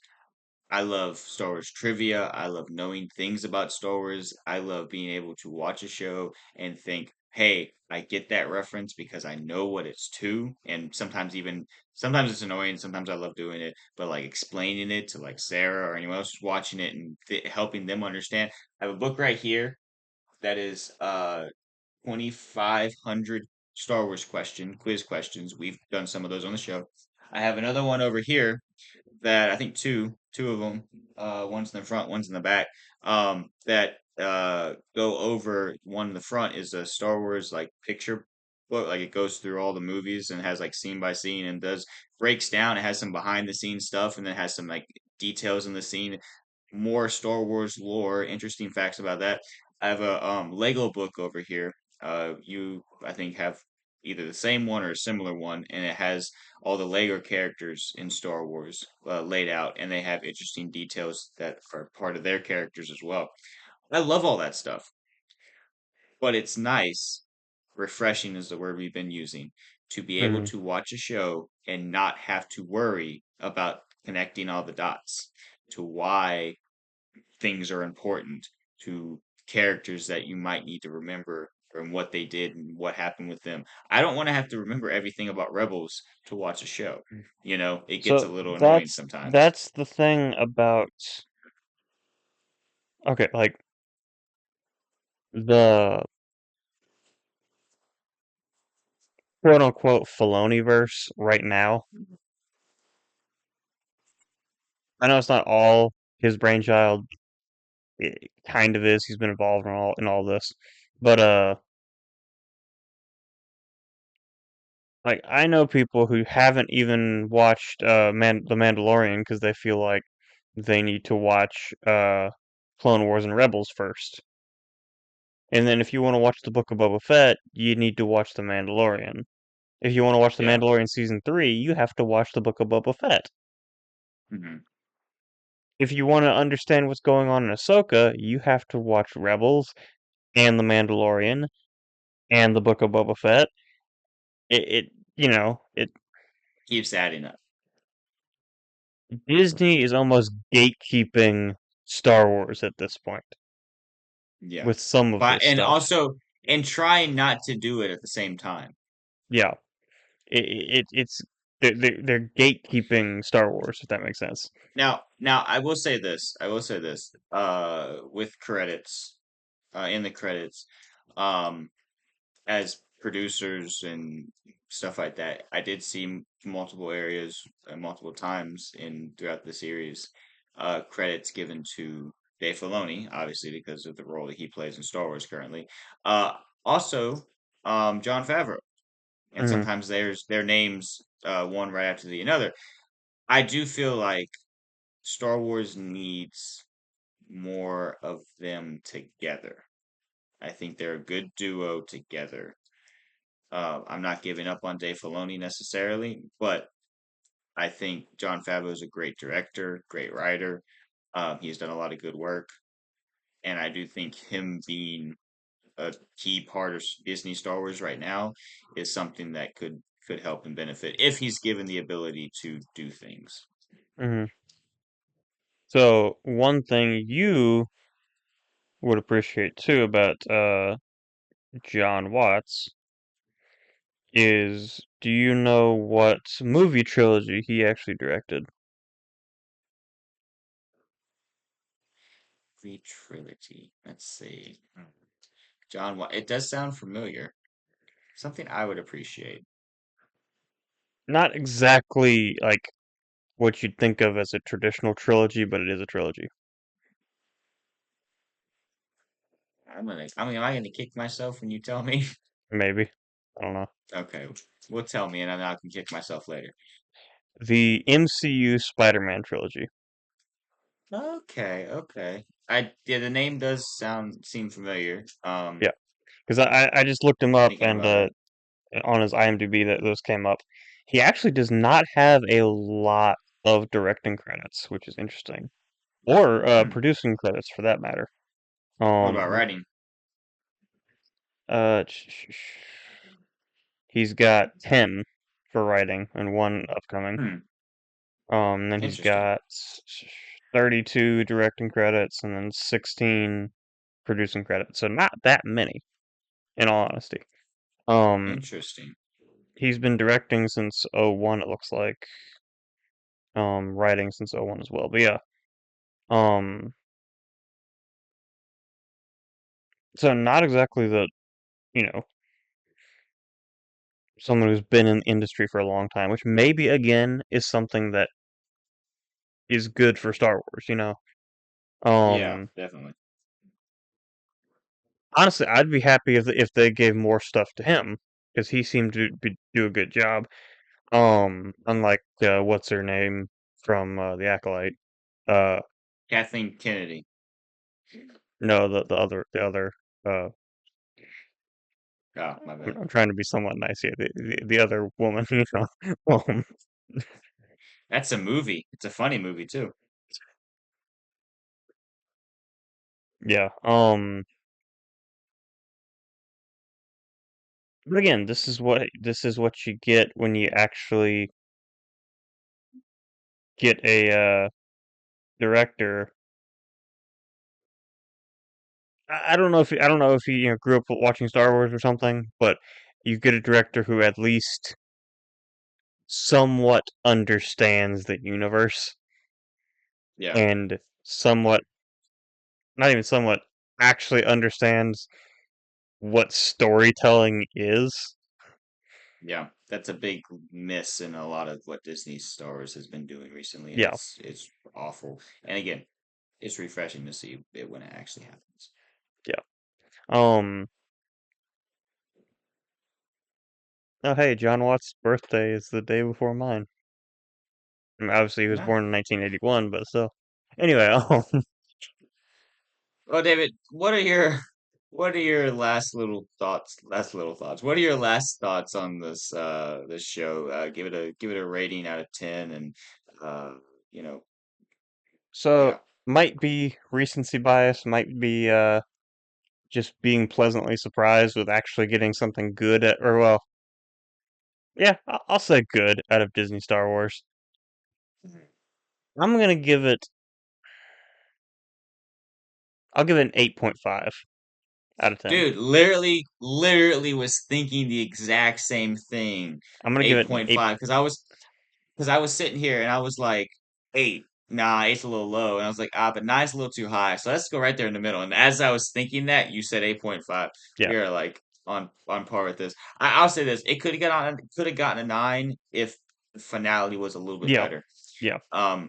I love Star Wars trivia. I love knowing things about Star Wars. I love being able to watch a show and think, hey, I get that reference because I know what it's to. And sometimes it's annoying. Sometimes I love doing it, but like explaining it to like Sarah or anyone else who's watching it and helping them understand. I have a book right here that is 2,500 Star Wars quiz questions. We've done some of those on the show. I have another one over here that I think two of them, one's in the front, one's in the back, that go over. One in the front is a Star Wars like picture book, like it goes through all the movies and has like scene by scene and does breaks down. It has some behind the scenes stuff and then has some like details in the scene, more Star Wars lore, interesting facts about that. I have a Lego book over here. You I think have either the same one or a similar one, and it has all the Lego characters in Star Wars laid out, and they have interesting details that are part of their characters as well. I love all that stuff, but it's nice, refreshing is the word we've been using, to be able Hmm. to watch a show and not have to worry about connecting all the dots to why things are important, to characters that you might need to remember and what they did and what happened with them. I don't want to have to remember everything about Rebels to watch a show. It gets a So little annoying sometimes. that's the thing about okay, like the quote unquote Filoniverse right now. I know it's not all his brainchild. It kind of is. He's been involved in all this, but like I know people who haven't even watched The Mandalorian because they feel like they need to watch Clone Wars and Rebels first. And then if you want to watch the Book of Boba Fett, you need to watch The Mandalorian. If you want to watch The Yeah. Mandalorian season 3, you have to watch the Book of Boba Fett. Hmm. If you want to understand what's going on in Ahsoka, you have to watch Rebels and The Mandalorian and the Book of Boba Fett. It it Keeps adding up. Disney is almost gatekeeping Star Wars at this point Yeah. with some of But this and stuff. also and trying not to do it at the same time. Yeah. it's they're gatekeeping Star Wars, if that makes sense. Now I will say this. I will say this. With credits, in the credits, um, as producers and stuff like that, I did see multiple areas, multiple times in throughout the series, credits given to Dave Filoni, obviously because of the role that he plays in Star Wars currently. Also, Jon Favreau, and Hmm. sometimes there's their names, one right after the another. I do feel like Star Wars needs more of them together. I think they're a good duo together. I'm not giving up on Dave Filoni necessarily, but I think Jon Favreau is a great director, great writer. He's done a lot of good work, and I do think him being a key part of Disney Star Wars right now is something that could help and benefit if he's given the ability to do things. Hmm. So one thing you would appreciate too about John Watts is, do you know what movie trilogy he actually directed? The trilogy. Let's see. John, it does sound familiar. Something I would appreciate. Not exactly like what you'd think of as a traditional trilogy, but it is a trilogy. Am I gonna kick myself when you tell me? Maybe. I don't know. Okay, well, tell me, and then I can kick myself later. The MCU Spider-Man trilogy. Okay, okay. Yeah, the name does seem familiar. Yeah, because I just looked him up Thinking and about it. on his IMDb that those came up. He actually does not have a lot of directing credits, which is interesting, or Hmm. producing credits for that matter. What about Um, writing? uh, sh- sh- sh- he's got 10 for writing and one upcoming. Hmm. Then he's Interesting. got 32 directing credits and then 16 producing credits. So not that many, in all honesty. Um, Interesting. he's been directing since '01, it looks like. Writing since '01 as well. But yeah. Um, so not exactly you know, someone who's been in the industry for a long time, which maybe again is something that is good for Star Wars. Yeah, Um, definitely. honestly, I'd be happy if they gave more stuff to him because he seemed to do a good job. Unlike what's her name from the Acolyte. Uh, Kathleen Kennedy. no, the other. Uh, Oh, my bad. I'm trying to be somewhat nice here. The other woman, Um, That's a movie. It's a funny movie too. yeah. But again, this is what you get when you actually get a director. I don't know if he grew up watching Star Wars or something, but you get a director who at least somewhat understands the universe Yeah, and somewhat, not even somewhat, actually understands what storytelling is. yeah. That's a big miss in a lot of what Disney Star Wars has been doing recently, and Yeah, it's awful. And again, it's refreshing to see it when it actually happens. yeah. Um. Oh, hey, John Watts' birthday is the day before mine. I mean, obviously, he was No. born in 1981, but still. Anyway, Well, David, what are your last little thoughts? Last little thoughts. What are your last thoughts on this show? Give it a rating out of 10, and uh, you know, so yeah, might be recency bias, might be just being pleasantly surprised with actually getting something good or well, yeah, I'll say good out of Disney Star Wars. I'm gonna give it. I'll give it an 8.5. out of 10. Dude, literally was thinking the exact same thing. I'm gonna give it an 8. 8.5 because I was sitting here and I was like, 8. Nah, eight's a little low. And I was like, but nine's a little too high. So let's go right there in the middle. And as I was thinking that, you said 8.5. Yeah. We are like on par with this. I'll say this. It could have gotten a 9 if the finale was a little bit Yeah. better. Yeah.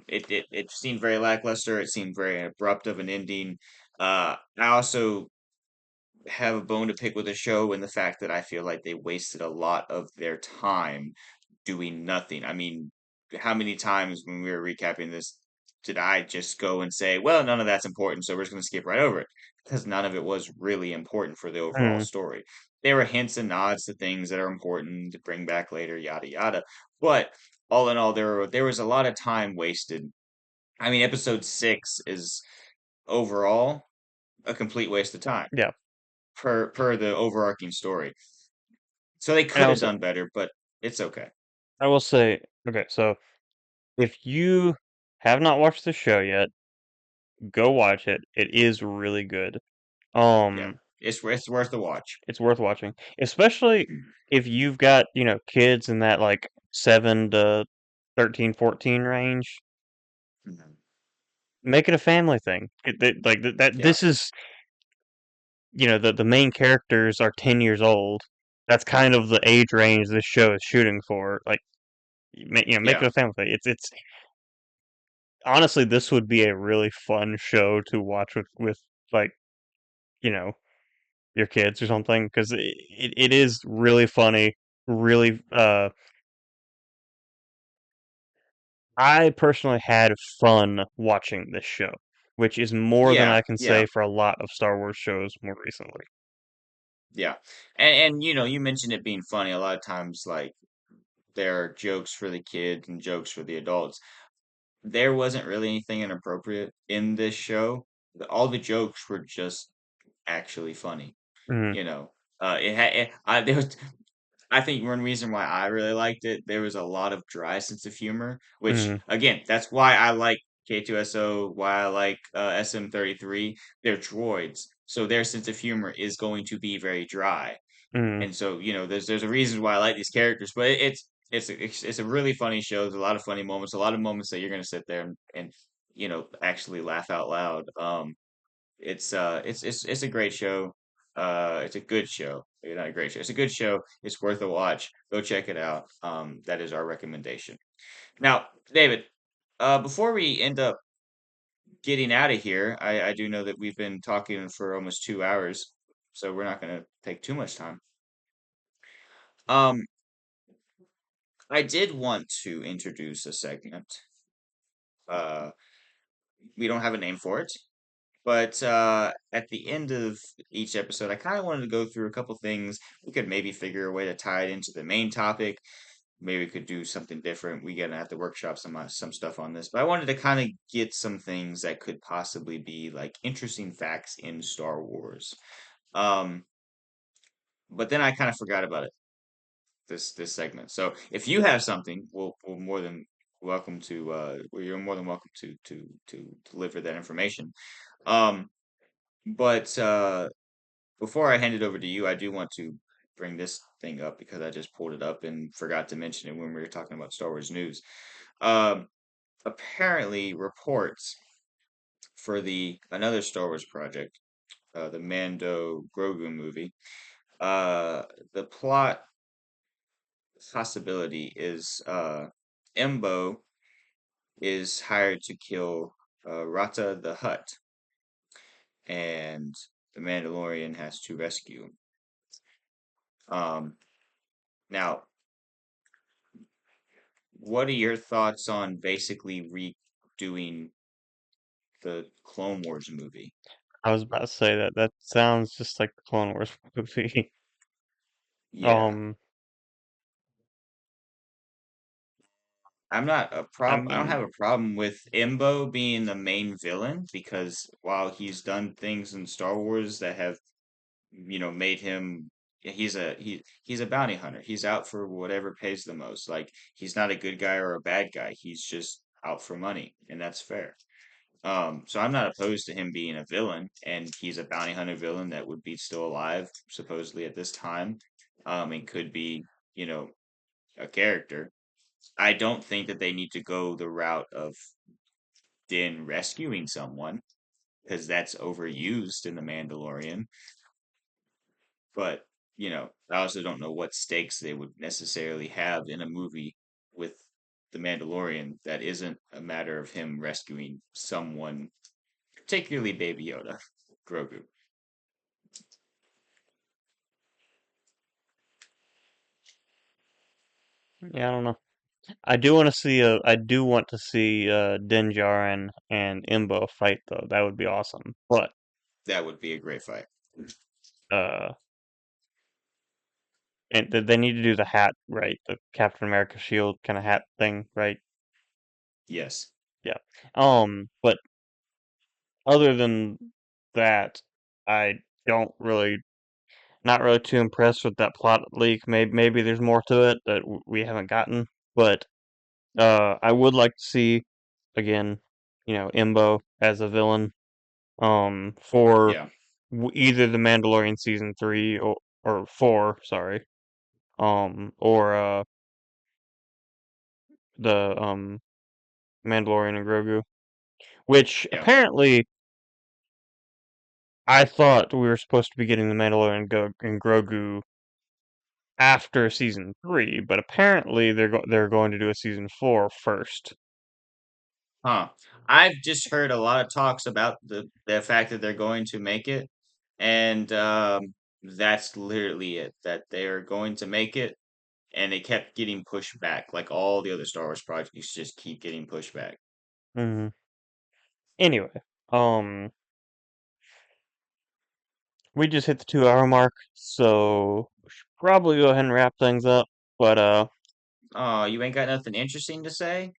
It seemed very lackluster. It seemed very abrupt of an ending. I also have a bone to pick with the show in the fact that I feel like they wasted a lot of their time doing nothing. I mean, how many times when we were recapping this did I just go and say, well, none of that's important, so we're just going to skip right over it? Because none of it was really important for the overall Mm, story. There were hints and nods to things that are important to bring back later, yada yada. But all in all, there was a lot of time wasted. I mean, episode 6 is overall a complete waste of time yeah. per the overarching story. So they And could have done better, but it's okay. I will say, okay, so if you have not watched the show yet, go watch it. It is really good. Yeah, Um, it's worth the watch. it's worth watching, especially if you've got, kids in that like 7 to 13, 14 range. Mhm. Make it a family thing. Yeah, This is, the main characters are 10 years old. That's kind of the age range this show is shooting for. Like, make it yeah, a family thing. It's honestly, this would be a really fun show to watch with like, you know, your kids or something, because it is really funny. Really, I personally had fun watching this show, which is more than yeah, I can yeah, say for a lot of Star Wars shows more recently. yeah. And you mentioned it being funny. A lot of times, like there are jokes for the kids and jokes for the adults. There wasn't really anything inappropriate in this show. All the jokes were just actually funny. Mm, You know, there was I think one reason why I really liked it, there was a lot of dry sense of humor, which mm, again, that's why I like K2SO, why I like SM33. They're droids, so their sense of humor is going to be very dry, mm. and so there's a reason why I like these characters, but it's a really funny show. There's a lot of funny moments, a lot of moments that you're gonna sit there and actually laugh out loud. It's a great show. It's a good show. Not a great show. It's a good show. It's worth a watch. Go check it out. That is our recommendation. Now, David, before we end up getting out of here, I do know that we've been talking for almost 2 hours, so we're not going to take too much time. Um, I did want to introduce a segment. Uh, we don't have a name for it. But at the end of each episode, I kind of wanted to go through a couple things. We could maybe figure a way to tie it into the main topic. Maybe we could do something different. We gotta have to workshop some stuff on this. But I wanted to kind of get some things that could possibly be like interesting facts in Star Wars. Um, but then I kind of forgot about it this segment. So if you have something, we'll more than welcome to. You're more than welcome to deliver that information. Um, but before I hand it over to you, I do want to bring this thing up because I just pulled it up and forgot to mention it when we were talking about Star Wars news. Um, Apparently, reports for the another Star Wars project, the Mando Grogu movie, uh, the plot possibility is Embo is hired to kill Rata the Hutt, and the Mandalorian has to rescue him. Um, Now, what are your thoughts on basically redoing the Clone Wars movie? I was about to say that. That sounds just like the Clone Wars movie. Yeah, Um, I I don't mean, have a problem with Embo being the main villain because while he's done things in Star Wars that have, made him he's a bounty hunter. He's out for whatever pays the most. Like he's not a good guy or a bad guy. He's just out for money, and that's fair. So I'm not opposed to him being a villain, and he's a bounty hunter villain that would be still alive, supposedly at this time, and could be, you know, a character. I don't think that they need to go the route of Din rescuing someone because that's overused in The Mandalorian. But, I also don't know what stakes they would necessarily have in a movie with The Mandalorian that isn't a matter of him rescuing someone, particularly Baby Yoda, Grogu. Yeah, I don't know. I do want to see Din Djarin and Imbo fight though. That would be awesome. But That would be a great fight. uh and they need to do the hat right, the Captain America shield kind of hat thing, right? Yes. Yeah. But other than that, I don't really not really too impressed with that plot leak. Maybe there's more to it that we haven't gotten, but I would like to see again, Imbo as a villain. For Yeah. either the Mandalorian season 3 or 4, sorry. Or the Mandalorian and Grogu, which Yeah. apparently I thought we were supposed to be getting the Mandalorian and Grogu after season 3, but apparently they're going to do a season 4 first. Huh. I've just heard a lot of talks about the fact that they're going to make it, and that's literally it. That they are going to make it, and it kept getting pushed back. Like all the other Star Wars projects just keep getting pushed back. Hmm. Anyway, um, we just hit the 2 hour mark, so we should probably go ahead and wrap things up. But Oh, you ain't got nothing interesting to say?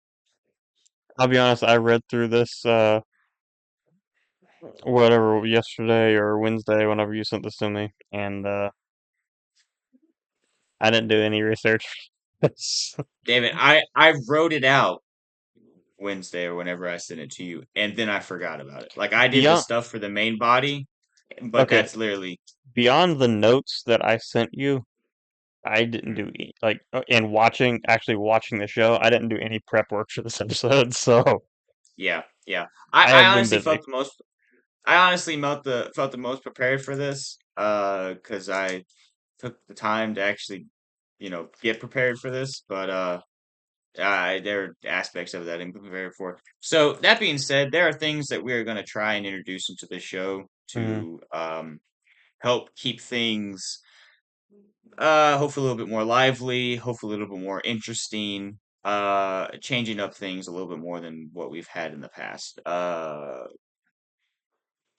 I'll be honest, I read through this whatever yesterday or Wednesday, whenever you sent this to me, and I didn't do any research. David, I wrote it out Wednesday or whenever I sent it to you, and then I forgot about it. Like I did the Beyond stuff for the main body, but okay, that's literally beyond the notes that I sent you, I didn't Mhm. do and actually watching the show, I didn't do any prep work for this episode, so Yeah, yeah. I, I I have been honestly busy. felt the most I honestly felt the most prepared for this, because I took the time to actually, get prepared for this, but there are aspects of that I didn't prepare for. So that being said, there are things that we are going to try and introduce into the show Hmm. to help keep things hopefully a little bit more lively, hopefully a little bit more interesting, changing up things a little bit more than what we've had in the past.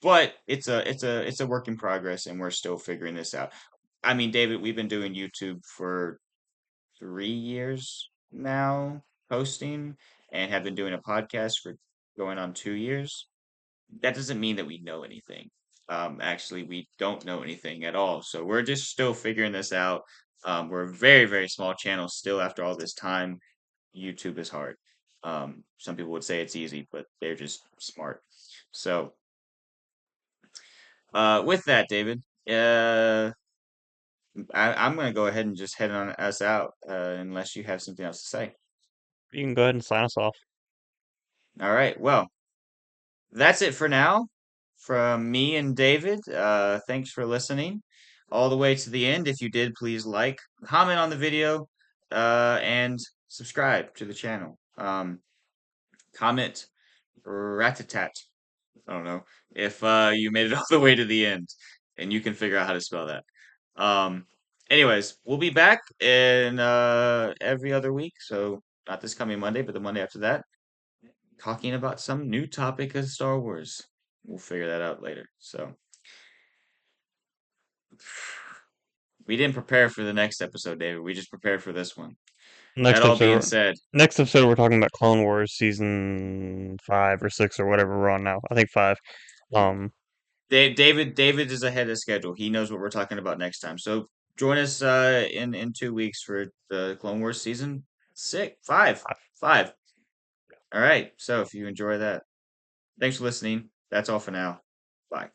But it's a work in progress, and we're still figuring this out. I mean, David, we've been doing YouTube for 3 years now, hosting, and have been doing a podcast for going on 2 years. That doesn't mean that we know anything. Actually, we don't know anything at all. So we're just still figuring this out. We're a very, very small channel still after all this time. YouTube is hard. Some people would say it's easy, but they're just smart. So, with that, David, I'm going to go ahead and just head on us out, unless you have something else to say. You can go ahead and sign us off. All right. Well, that's it for now from me and David. Thanks for listening all the way to the end. If you did, please like, comment on the video, and subscribe to the channel. Comment ratatat. I don't know if you made it all the way to the end and you can figure out how to spell that. Um, Anyways, we'll be back in every other week. So not this coming Monday, but the Monday after that, talking about some new topic of Star Wars. We'll figure that out later. So we didn't prepare for the next episode, David. We just prepared for this one. That Next all episode, being we're- said, next episode, we're talking about Clone Wars season 5 or 6 or whatever we're on now. I think 5. Um, David is ahead of schedule. He knows what we're talking about next time. So join us in 2 weeks for the Clone Wars season 6, 5, 5. All right. So if you enjoy that. Thanks for listening. That's all for now. Bye.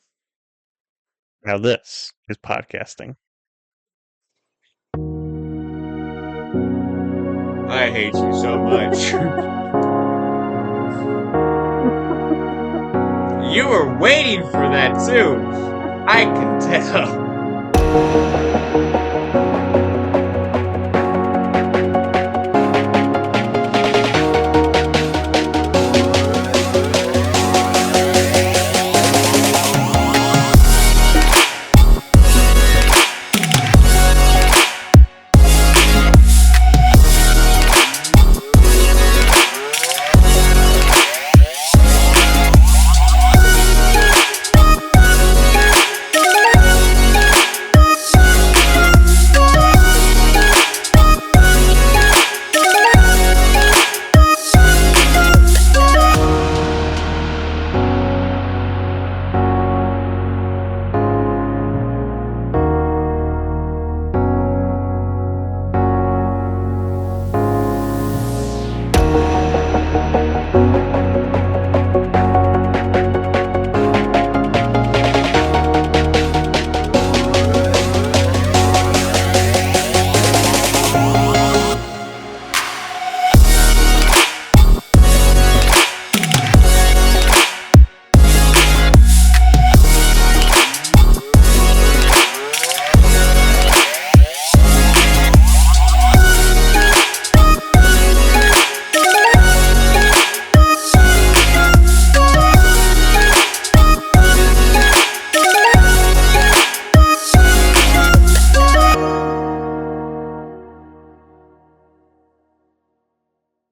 Now this is podcasting. I hate you so much. You were waiting for that too. I can tell.